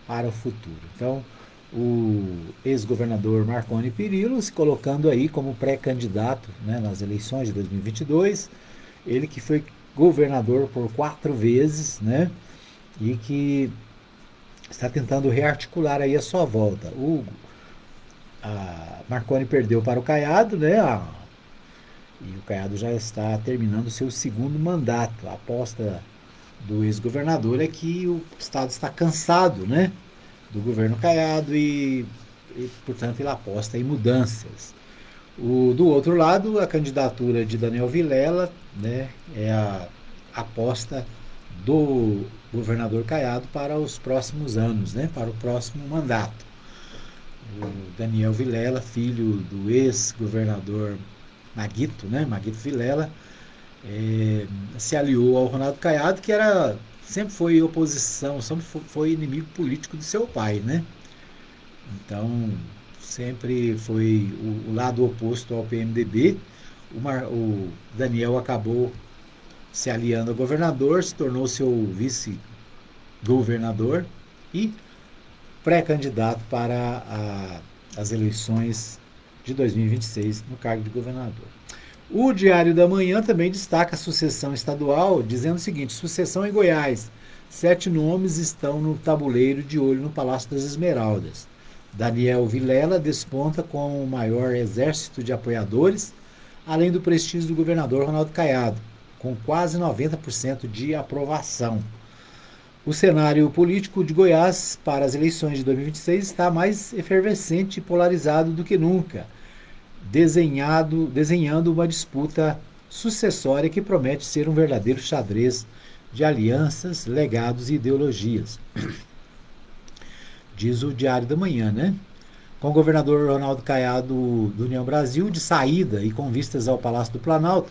para o futuro. Então, o ex-governador Marconi Perillo se colocando aí como pré-candidato, né, nas eleições de 2022, ele que foi governador por 4 vezes, né, e que está tentando rearticular aí a sua volta. A Marconi perdeu para o Caiado, né, e o Caiado já está terminando o seu segundo mandato. A aposta do ex-governador é que o Estado está cansado, né, do governo Caiado e, portanto, ele aposta em mudanças. Do outro lado, a candidatura de Daniel Vilela, né, é a aposta do governador Caiado para os próximos anos, né, para o próximo mandato. O Daniel Vilela, filho do ex-governador Maguito, né, Maguito Vilela, se aliou ao Ronaldo Caiado, que sempre foi oposição, sempre foi inimigo político do seu pai, né? Então, sempre foi o lado oposto ao PMDB. O Daniel acabou se aliando ao governador, se tornou seu vice-governador e pré-candidato para as eleições de 2026 no cargo de governador. O Diário da Manhã também destaca a sucessão estadual, dizendo o seguinte: sucessão em Goiás, 7 nomes estão no tabuleiro de olho no Palácio das Esmeraldas. Daniel Vilela desponta com o maior exército de apoiadores, além do prestígio do governador Ronaldo Caiado, com quase 90% de aprovação. O cenário político de Goiás para as eleições de 2026 está mais efervescente e polarizado do que nunca, desenhando uma disputa sucessória que promete ser um verdadeiro xadrez de alianças, legados e ideologias. Diz o Diário da Manhã, né? Com o governador Ronaldo Caiado do União Brasil de saída e com vistas ao Palácio do Planalto,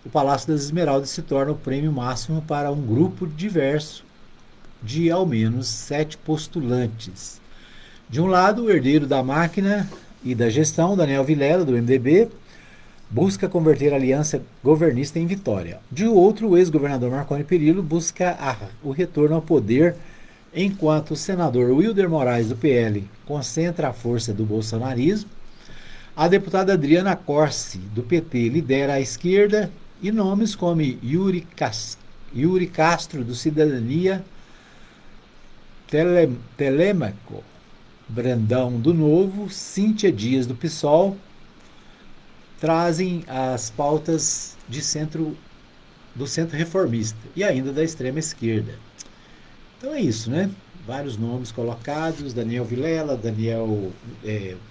o Palácio das Esmeraldas se torna o prêmio máximo para um grupo diverso de ao menos 7 postulantes. De um lado, o herdeiro da máquina e da gestão, Daniel Vilela, do MDB, busca converter a aliança governista em vitória. De outro, o ex-governador Marconi Perillo busca o retorno ao poder, enquanto o senador Wilder Moraes, do PL, concentra a força do bolsonarismo. A deputada Adriana Corsi, do PT, lidera a esquerda, e nomes como Yuri Castro, do Cidadania, Telêmaco Brandão, do Novo, Cíntia Dias, do PSOL, trazem as pautas do centro reformista e ainda da extrema esquerda. Então é isso, né? Vários nomes colocados: Daniel Vilela,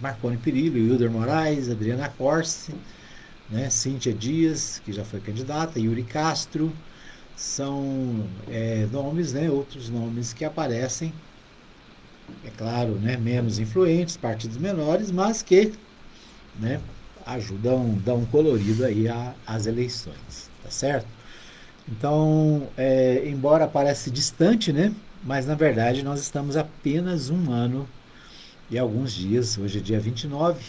Marconi Perillo, Wilder Moraes, Adriana Corsi, né? Cíntia Dias, que já foi candidata, Yuri Castro, são nomes, né? Outros nomes que aparecem, é claro, né? Menos influentes, partidos menores, mas que, né, ajudam, dão um colorido aí às eleições, tá certo? Então, embora pareça distante, né, mas na verdade nós estamos apenas 1 ano e alguns dias. Hoje é dia 29,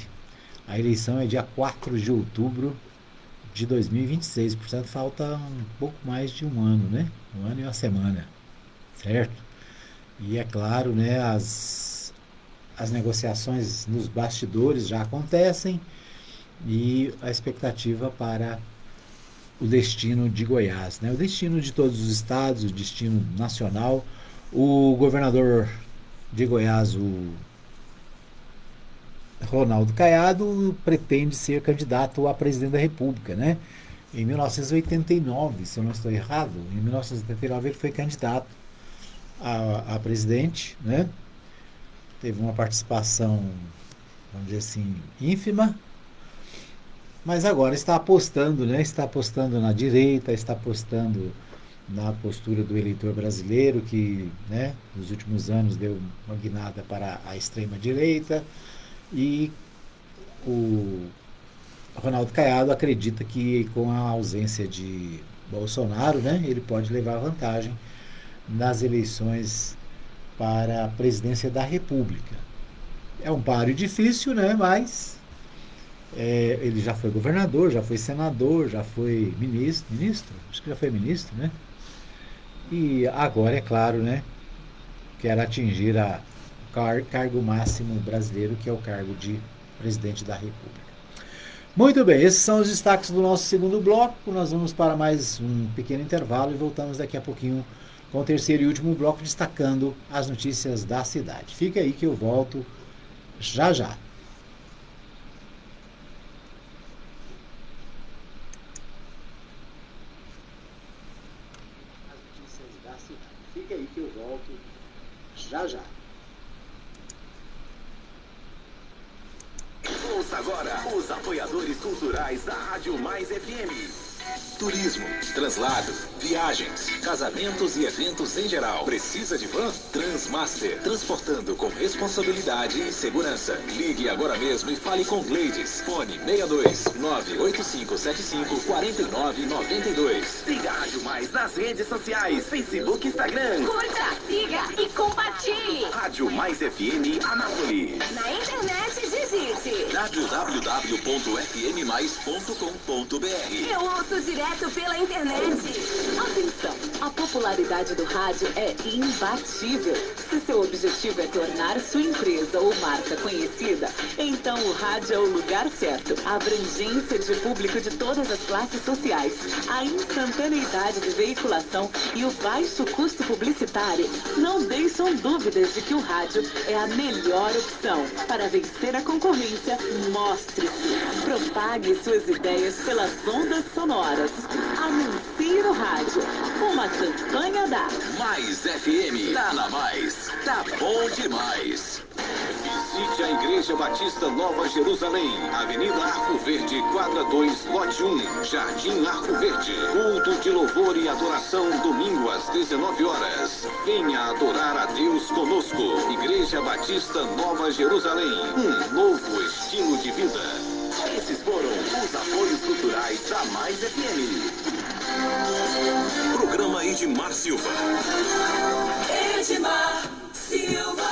a eleição é dia 4 de outubro de 2026, portanto falta um pouco mais de 1 ano, né, 1 ano e 1 semana, certo? E é claro, né, as negociações nos bastidores já acontecem e a expectativa para o destino de Goiás, né? O destino de todos os estados, o destino nacional. O governador de Goiás, o Ronaldo Caiado, pretende ser candidato a presidente da República, né? Em 1989, se eu não estou errado, em 1989 ele foi candidato a presidente, né? Teve uma participação, vamos dizer assim, ínfima, mas agora está apostando, né? Está apostando na direita, está apostando na postura do eleitor brasileiro, que, né, nos últimos anos deu uma guinada para a extrema direita, e o Ronaldo Caiado acredita que com a ausência de Bolsonaro, né, ele pode levar vantagem nas eleições para a presidência da República. É um páreo difícil, né, mas Ele já foi governador, já foi senador, já foi ministro, acho que já foi ministro, né? E agora, é claro, né, quer atingir o cargo máximo brasileiro, que é o cargo de presidente da República. Muito bem, esses são os destaques do nosso segundo bloco. Nós vamos para mais um pequeno intervalo e voltamos daqui a pouquinho com o terceiro e último bloco, destacando as notícias da cidade. Fica aí que eu volto já já. Fica aí que eu volto já já. Ouça agora os apoiadores culturais da Rádio Mais FM. Turismo, translado, viagens, casamentos e eventos em geral. Precisa de van? Transmaster, transportando com responsabilidade e segurança. Ligue agora mesmo e fale com Gleides. Fone 62-98575-4992. Siga a Rádio Mais nas redes sociais, Facebook, Instagram. Curta, siga e compartilhe. Rádio Mais FM Anápolis. Na internet, digite www.fmmais.com.br. Eu ouço direto pela internet. Atenção, a popularidade do rádio é imbatível. Se seu objetivo é tornar sua empresa ou marca conhecida, então o rádio é o lugar certo. A abrangência de público de todas as classes sociais, a instantaneidade de veiculação e o baixo custo publicitário não deixam dúvidas de que o rádio é a melhor opção. Para vencer a concorrência, mostre-se. Propague suas ideias pelas ondas sonoras. Anuncie no rádio. Uma campanha da Mais FM. Tá na Mais. Tá bom demais. Visite a Igreja Batista Nova Jerusalém, Avenida Arco Verde, quadra 2, lote 1, Jardim Arco Verde. Culto de louvor e adoração, domingo às 19 horas. Venha adorar a Deus conosco. Igreja Batista Nova Jerusalém, um novo estilo de vida. Esses foram os apoios culturais da Mais FM. Programa Edmar Silva. Edmar Silva.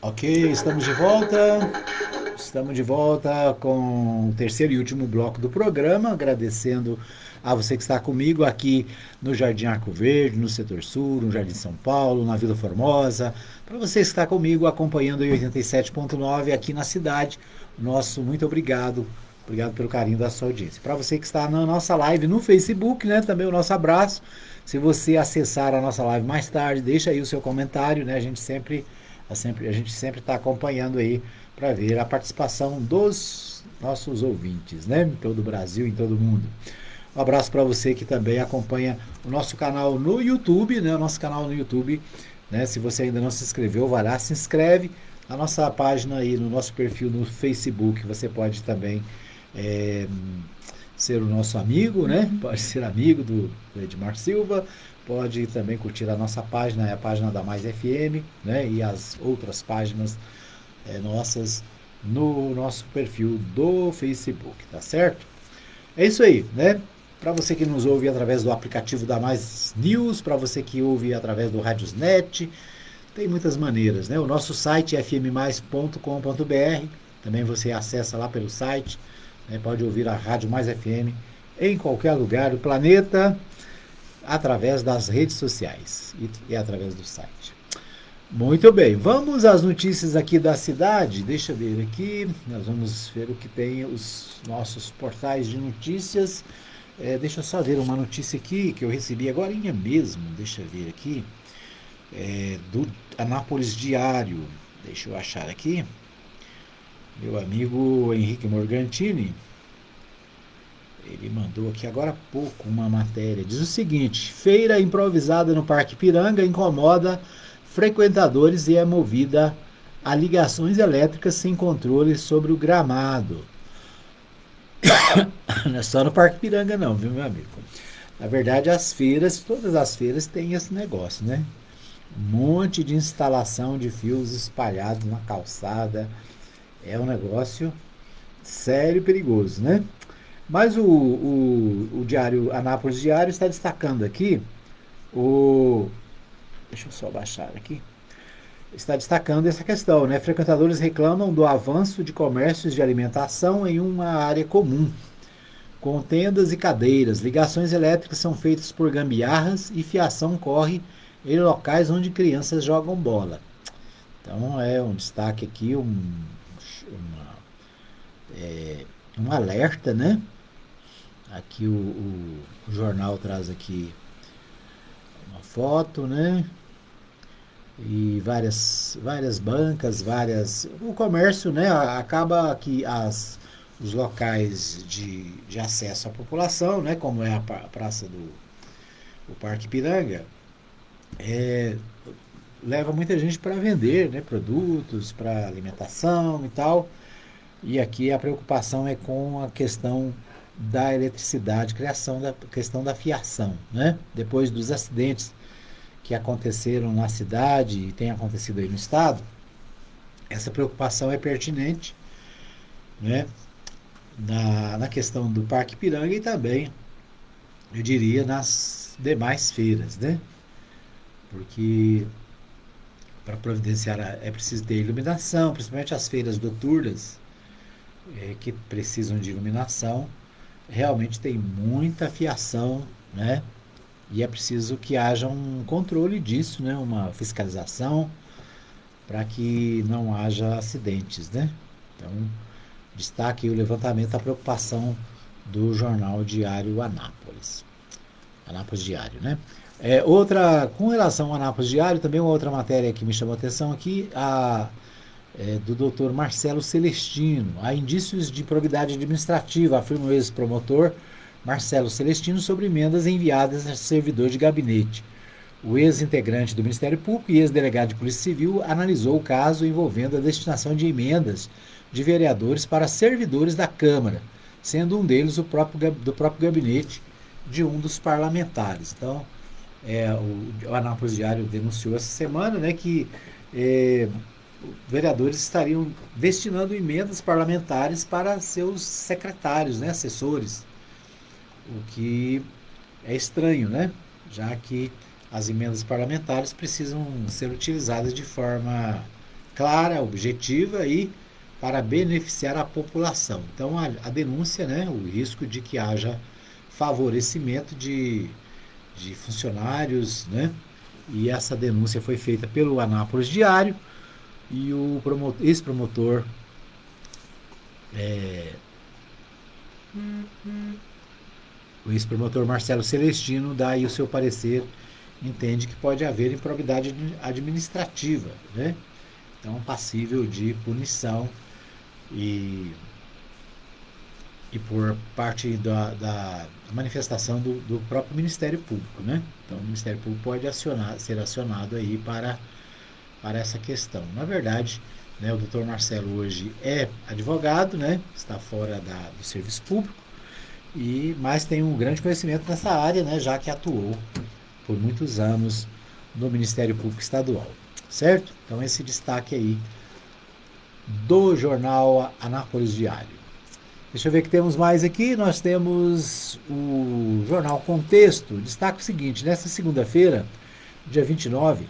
Ok, estamos de volta. Estamos de volta com o terceiro e último bloco do programa, agradecendo a você que está comigo aqui no Jardim Arco Verde, no Setor Sul, no Jardim São Paulo, na Vila Formosa, para você que está comigo acompanhando em 87.9 aqui na cidade, nosso muito obrigado pelo carinho da sua audiência. Para você que está na nossa live no Facebook, né, também o nosso abraço. Se você acessar a nossa live mais tarde, deixa aí o seu comentário, né, a gente sempre está acompanhando aí para ver a participação dos nossos ouvintes, né? Em todo o Brasil, em todo o mundo. Um abraço para você que também acompanha o nosso canal no YouTube, né? O nosso canal no YouTube, né? Se você ainda não se inscreveu, vai lá, se inscreve. A nossa página aí, no nosso perfil no Facebook, você pode também ser o nosso amigo, né? Pode ser amigo do Edmar Silva, pode também curtir a nossa página, a página da Mais FM, né? E as outras páginas nossas no nosso perfil do Facebook, tá certo? É isso aí, né? Para você que nos ouve através do aplicativo da Mais News, para você que ouve através do Radiosnet, tem muitas maneiras, né? O nosso site é fmmais.com.br, também você acessa lá pelo site, né? Pode ouvir a Rádio Mais FM em qualquer lugar do planeta, através das redes sociais e através do site. Muito bem, vamos às notícias aqui da cidade. Deixa eu ver aqui, nós vamos ver o que tem os nossos portais de notícias. Deixa eu só ver uma notícia aqui que eu recebi agorinha mesmo, deixa eu ver aqui, do Anápolis Diário. Deixa eu achar aqui. Meu amigo Henrique Morgantini, ele mandou aqui agora há pouco uma matéria. Diz o seguinte: feira improvisada no Parque Piranga incomoda frequentadores e é movida a ligações elétricas sem controle sobre o gramado. Não é só no Parque Piranga não, viu, meu amigo? Na verdade, as feiras, todas as feiras têm esse negócio, né? Um monte de instalação de fios espalhados na calçada. É um negócio sério e perigoso, né? Mas o Diário, Anápolis Diário está destacando aqui deixa eu só baixar aqui. Está destacando essa questão, né? Frequentadores reclamam do avanço de comércios de alimentação em uma área comum, com tendas e cadeiras. Ligações elétricas são feitas por gambiarras e fiação corre em locais onde crianças jogam bola. Então é um destaque aqui, um alerta, né? Aqui o jornal traz aqui uma foto, né? E várias bancas, o comércio, né? Acaba que os locais de acesso à população, né? Como é a praça do Parque Ipiranga, leva muita gente para vender, né? Produtos para alimentação e tal. E aqui a preocupação é com a questão da eletricidade, questão da fiação, né? Depois dos acidentes que aconteceram na cidade e tem acontecido aí no estado, essa preocupação é pertinente, né? Na questão do Parque Ipiranga e também, eu diria, nas demais feiras, né? Porque para providenciar é preciso ter iluminação, principalmente as feiras noturnas, que precisam de iluminação, realmente tem muita fiação, né? E é preciso que haja um controle disso, né? Uma fiscalização, para que não haja acidentes, né? Então, destaque o levantamento da preocupação do jornal Diário Anápolis. Anápolis Diário, né? Com relação ao Anápolis Diário, também uma outra matéria que me chamou a atenção aqui, do Dr. Marcelo Celestino. Há indícios de improbidade administrativa, afirma o ex-promotor Marcelo Celestino sobre emendas enviadas a servidor de gabinete. O ex-integrante do Ministério Público e ex-delegado de Polícia Civil analisou o caso envolvendo a destinação de emendas de vereadores para servidores da Câmara, sendo um deles do próprio gabinete de um dos parlamentares. Então, o Anápolis Diário denunciou essa semana, né, que vereadores estariam destinando emendas parlamentares para seus secretários, né, assessores, o que é estranho, né, já que as emendas parlamentares precisam ser utilizadas de forma clara, objetiva e para beneficiar a população. Então, a denúncia, né, o risco de que haja favorecimento de funcionários, né, e essa denúncia foi feita pelo Anápolis Diário e o ex-promotor Marcelo Celestino dá aí o seu parecer, entende que pode haver improbidade administrativa, né? Então, passível de punição e por parte da manifestação do próprio Ministério Público, né? Então, o Ministério Público pode ser acionado aí para essa questão. Na verdade, né, o Dr. Marcelo hoje é advogado, né? Está fora do serviço público, mas tem um grande conhecimento nessa área, né? Já que atuou por muitos anos no Ministério Público Estadual, certo? Então, esse destaque aí do jornal Anápolis Diário. Deixa eu ver o que temos mais aqui. Nós temos o jornal Contexto. Destaque o seguinte: nesta segunda-feira, dia 29,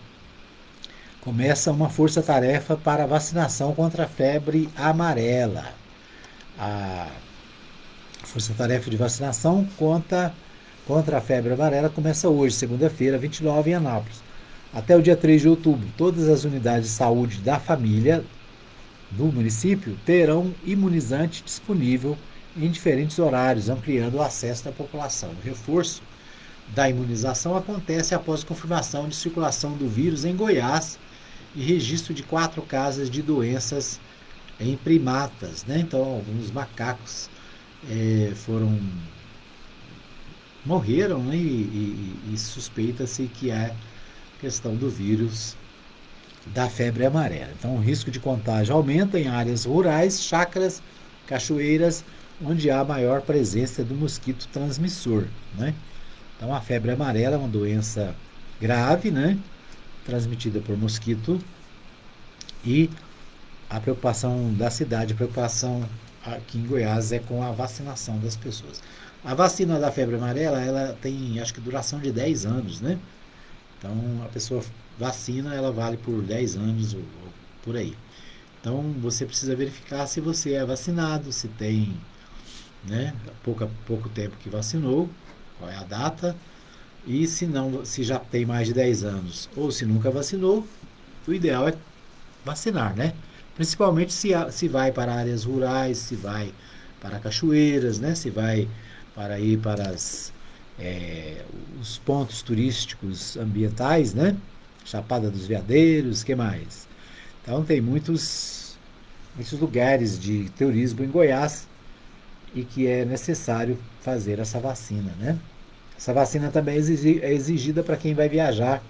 começa uma força-tarefa para vacinação contra a febre amarela. A força-tarefa de vacinação contra a febre amarela começa hoje, segunda-feira, 29, em Anápolis. Até o dia 3 de outubro, todas as unidades de saúde da família do município terão imunizante disponível em diferentes horários, ampliando o acesso da população. O reforço da imunização acontece após confirmação de circulação do vírus em Goiás e registro de 4 casos de doenças em primatas, né? Então, alguns macacos morreram, né? E suspeita-se que é questão do vírus da febre amarela. Então, o risco de contágio aumenta em áreas rurais, chácaras, cachoeiras, onde há maior presença do mosquito transmissor, né? Então, a febre amarela é uma doença grave, né? Transmitida por mosquito, e a preocupação da cidade, a preocupação aqui em Goiás é com a vacinação das pessoas. A vacina da febre amarela, ela tem, acho que, duração de 10 anos, né? Então, a pessoa vacina, ela vale por 10 anos ou por aí. Então, você precisa verificar se você é vacinado, se tem, né, pouco tempo que vacinou, qual é a data, e se não, se já tem mais de 10 anos ou se nunca vacinou, o ideal é vacinar, né? Principalmente se vai para áreas rurais, se vai para cachoeiras, né? Se vai para ir para os pontos turísticos ambientais, né? Chapada dos Veadeiros, que mais? Então tem muitos lugares de turismo em Goiás e que é necessário fazer essa vacina, né? Essa vacina também é exigida para quem vai viajar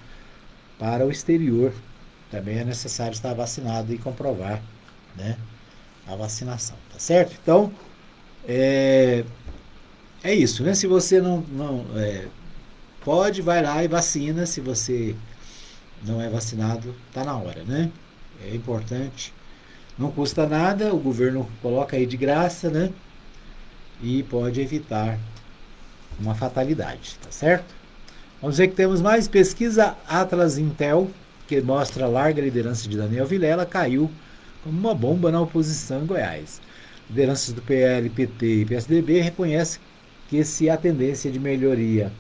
para o exterior. Também é necessário estar vacinado e comprovar, né, a vacinação, tá certo? Então, é isso, né? Se você não pode, vai lá e vacina. Se você não é vacinado, tá na hora, né? É importante. Não custa nada, o governo coloca aí de graça, né? E pode evitar uma fatalidade, tá certo? Vamos ver que temos mais pesquisa Atlas Intel, que mostra a larga liderança de Daniel Vilela, caiu como uma bomba na oposição em Goiás. Lideranças do PL, PT e PSDB reconhecem que se a tendência de melhoria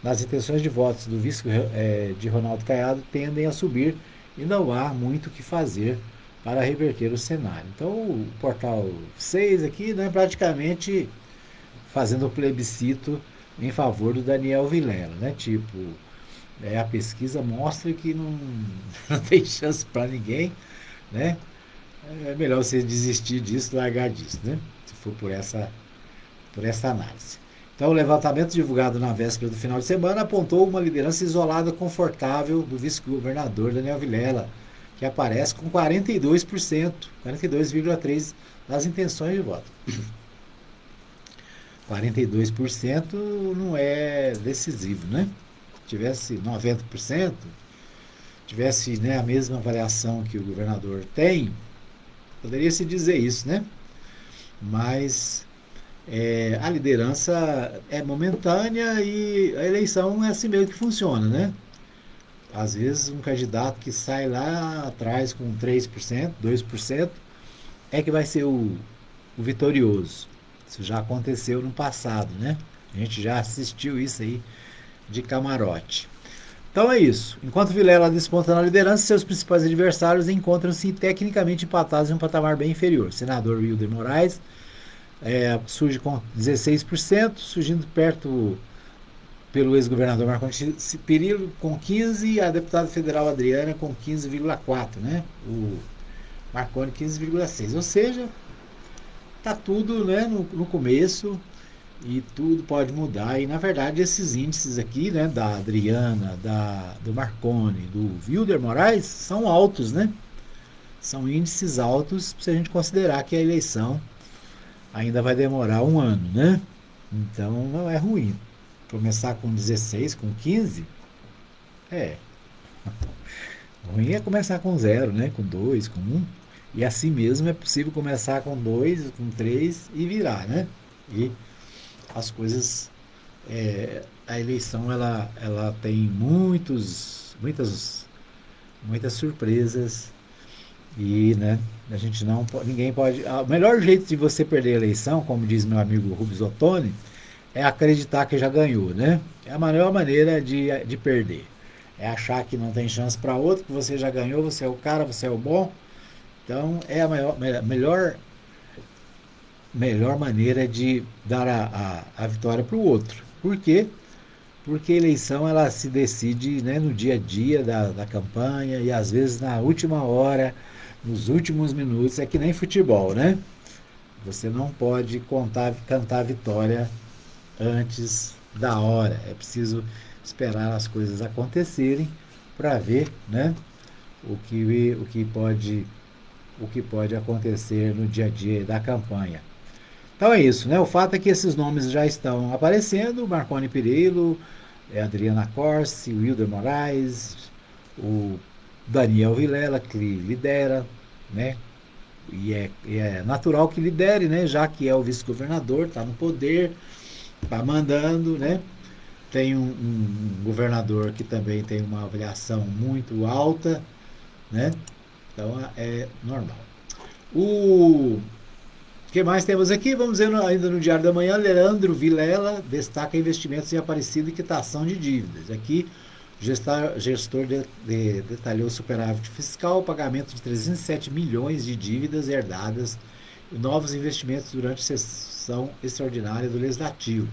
nas intenções de votos do vice de Ronaldo Caiado tendem a subir e não há muito o que fazer para reverter o cenário. Então o portal 6 aqui, né, praticamente fazendo o plebiscito em favor do Daniel Vilela, né? Tipo, a pesquisa mostra que não tem chance para ninguém, né? É melhor você desistir disso, largar disso, né? Se for por essa análise. Então, o levantamento divulgado na véspera do final de semana apontou uma liderança isolada confortável do vice-governador Daniel Vilela, que aparece com 42%, 42,3% das intenções de voto. 42% não é decisivo, né? Se tivesse 90%, tivesse, né, a mesma avaliação que o governador tem, poderia se dizer isso, né? Mas a liderança é momentânea e a eleição é assim mesmo que funciona, né? Às vezes um candidato que sai lá atrás com 3%, 2%, é que vai ser o vitorioso. Isso já aconteceu no passado, né? A gente já assistiu isso aí de camarote. Então é isso. Enquanto Vilela desponta na liderança, seus principais adversários encontram-se tecnicamente empatados em um patamar bem inferior. O senador Wilder Moraes surge com 16%, surgindo perto pelo ex-governador Marconi Perillo com 15% e a deputada federal Adriana com 15,4%, né? O Marconi 15,6%. Ou seja, está tudo, né, no começo e tudo pode mudar. E na verdade esses índices aqui, né, da Adriana, do Marconi, do Wilder Moraes, são altos, né? São índices altos se a gente considerar que a eleição ainda vai demorar um ano, né? Então não é ruim. Começar com 16, com 15, ruim é começar com 0, né? Com 2, com 1. E assim mesmo é possível começar com 2, com 3 e virar, né? E as coisas, a eleição ela tem muitas surpresas e, né, a gente ninguém pode. O melhor jeito de você perder a eleição, como diz meu amigo Rubens Ottoni, é acreditar que já ganhou, né? É a melhor maneira de perder. É achar que não tem chance para outro, que você já ganhou, você é o cara, você é o bom. Então é a melhor maneira de dar a vitória para o outro. Por quê? Porque a eleição ela se decide, né, no dia a dia da campanha e às vezes na última hora, nos últimos minutos. É que nem futebol, né? Você não pode cantar a vitória antes da hora. É preciso esperar as coisas acontecerem para ver, né, o que pode acontecer no dia a dia da campanha. Então é isso, né? O fato é que esses nomes já estão aparecendo: Marconi Perillo, Adriana Corsi, Wilder Moraes, o Daniel Vilela, que lidera, né, E é natural que lidere, né? Já que é o vice-governador, está no poder, está mandando, né? Tem um governador que também tem uma avaliação muito alta, né? Então é normal. O que mais temos aqui? Vamos ver ainda no Diário da Manhã. Leandro Vilela destaca investimentos em Aparecida e quitação de dívidas. Aqui, o gestor detalhou o superávit fiscal, pagamento de 307 milhões de dívidas herdadas e novos investimentos durante a sessão extraordinária do Legislativo.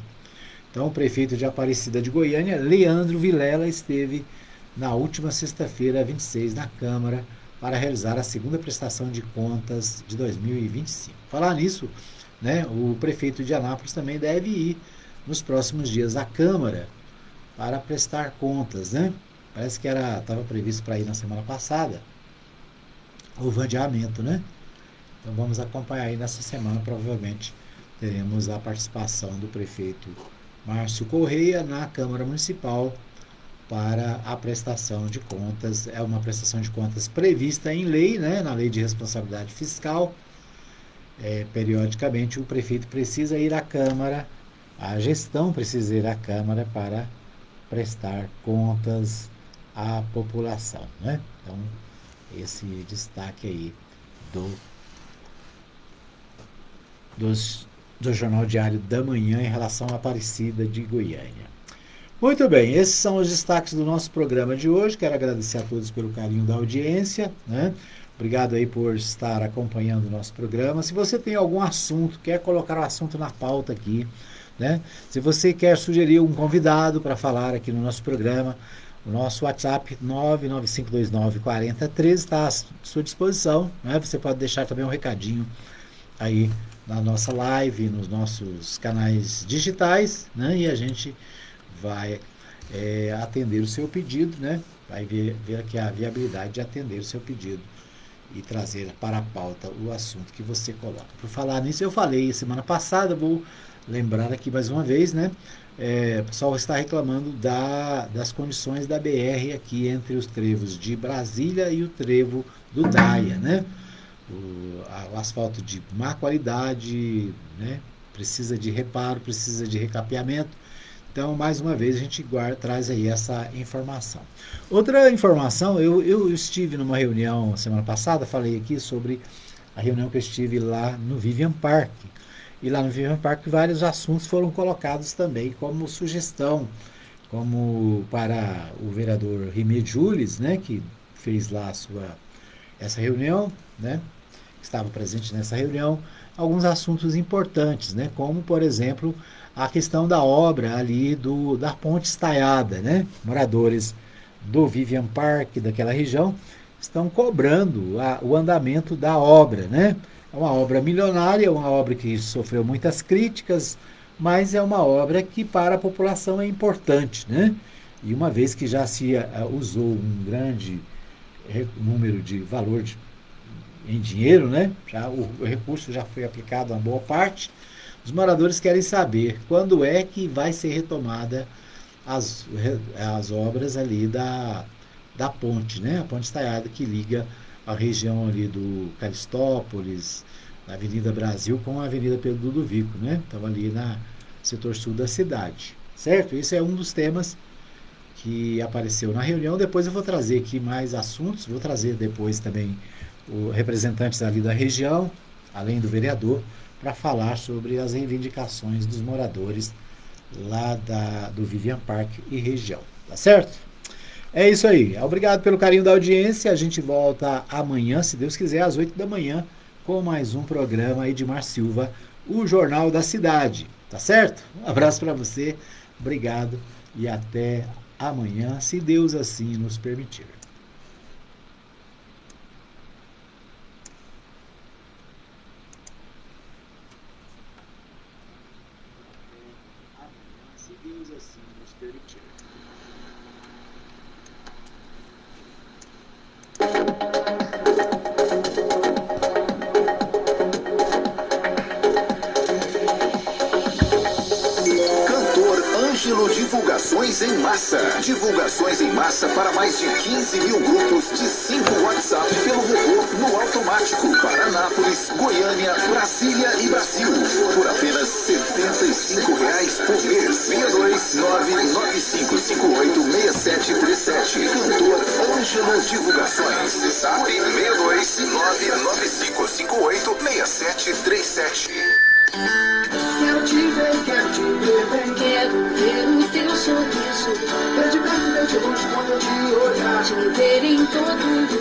Então, o prefeito de Aparecida de Goiânia, Leandro Vilela, esteve na última sexta-feira, 26, na Câmara, para realizar a segunda prestação de contas de 2025. Falar nisso, né, o prefeito de Anápolis também deve ir nos próximos dias à Câmara para prestar contas, né? Parece que estava previsto para ir na semana passada. Houve adiamento, né? Então vamos acompanhar aí nessa semana, provavelmente teremos a participação do prefeito Márcio Correia na Câmara Municipal para a prestação de contas. É uma prestação de contas prevista em lei, né? Na Lei de Responsabilidade Fiscal. Periodicamente o prefeito precisa ir à Câmara, a gestão precisa ir à Câmara para prestar contas à população, né? Então, esse destaque aí do Jornal Diário da Manhã em relação à Aparecida de Goiânia. Muito bem, esses são os destaques do nosso programa de hoje. Quero agradecer a todos pelo carinho da audiência, né? Obrigado aí por estar acompanhando o nosso programa. Se você tem algum assunto, quer colocar o assunto na pauta aqui, né? Se você quer sugerir um convidado para falar aqui no nosso programa, o nosso WhatsApp 995294013 está à sua disposição, né? Você pode deixar também um recadinho aí na nossa live, nos nossos canais digitais, né? E a gente vai atender o seu pedido, né? Vai ver aqui a viabilidade de atender o seu pedido e trazer para a pauta o assunto que você coloca. Por falar nisso, eu falei semana passada, vou lembrar aqui mais uma vez, né? O pessoal está reclamando das condições da BR aqui entre os trevos de Brasília e o trevo do Daia, né? O asfalto de má qualidade, né? Precisa de reparo, precisa de recapeamento. Então, mais uma vez, a gente traz aí essa informação. Outra informação, eu estive numa reunião semana passada, falei aqui sobre a reunião que eu estive lá no Vivian Park. E lá no Vivian Park vários assuntos foram colocados também como sugestão, como para o vereador Rimé Jules, né, que fez lá essa reunião, né, estava presente nessa reunião, alguns assuntos importantes, né, como, por exemplo, a questão da obra ali da Ponte Estaiada, né, moradores do Vivian Park, daquela região, estão cobrando o andamento da obra, né. É uma obra milionária, uma obra que sofreu muitas críticas, mas é uma obra que para a população é importante, né? E uma vez que já se usou um grande número de valor em dinheiro, né? O recurso já foi aplicado a uma boa parte, os moradores querem saber quando é que vai ser retomada as obras ali da ponte, né? A Ponte Estaiada que liga a região ali do Caristópolis, na Avenida Brasil com a Avenida Pedro Ludovico, né? Estava ali no setor sul da cidade, certo? Esse é um dos temas que apareceu na reunião. Depois eu vou trazer aqui mais assuntos, vou trazer depois também os representantes ali da região, além do vereador, para falar sobre as reivindicações dos moradores lá do Vivian Park e região, tá certo? É isso aí. Obrigado pelo carinho da audiência. A gente volta amanhã, se Deus quiser, às 8 da manhã, com mais um programa Edmar Silva, o Jornal da Cidade. Tá certo? Um abraço para você. Obrigado e até amanhã, se Deus assim nos permitir. Se Deus assim nos permitir. Cantor Ângelo Divulgações em Massa. Divulgações em massa para mais de 15 mil grupos de 5 WhatsApp pelo robô no automático para Anápolis, Goiânia, Brasília e Brasil. Por apenas R$ 75 por mês. 62995586737. Cantor Ângelo Divulgações. Zap 62995586737. Quero te ver bem. Quero ver o teu sorriso. Ver de perto, ver de longe quando eu te olhar. Te ver em todo lugar.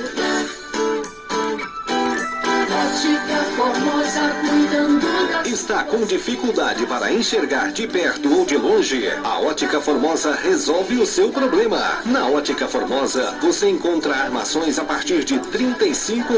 Ótica Formosa cuidando da... Está com dificuldade para enxergar de perto ou de longe? A Ótica Formosa resolve o seu problema. Na Ótica Formosa, você encontra armações a partir de R$ 35.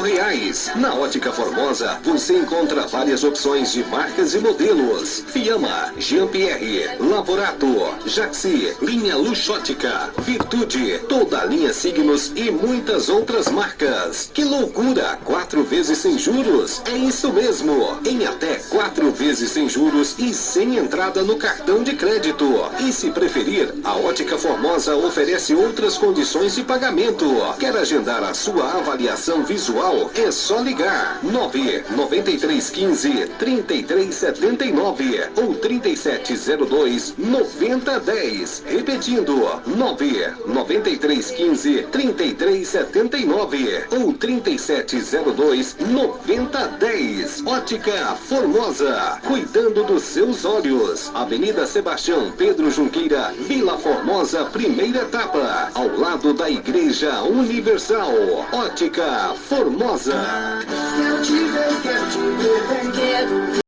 Na Ótica Formosa, você encontra várias opções de marcas e modelos. Fiamma, Jean-Pierre, Lavorato, Jaxi, linha Luxótica, Virtude, toda a linha Signos e muitas outras marcas. Que loucura! 4 vezes sem juros? É isso mesmo! Em até 4 vezes sem juros e sem entrada no cartão de crédito. E se preferir, a Ótica Formosa oferece outras condições de pagamento. Quer agendar a sua avaliação visual? É só ligar 99315-3379 ou 3702-9010. Repetindo, 99315-3379 ou 3702-9010. Ótica Formosa, cuidando dos seus olhos. Avenida Sebastião Pedro Junqueira, Vila Formosa, primeira etapa, ao lado da Igreja Universal. Ótica Formosa. Quero te ver bem. Quero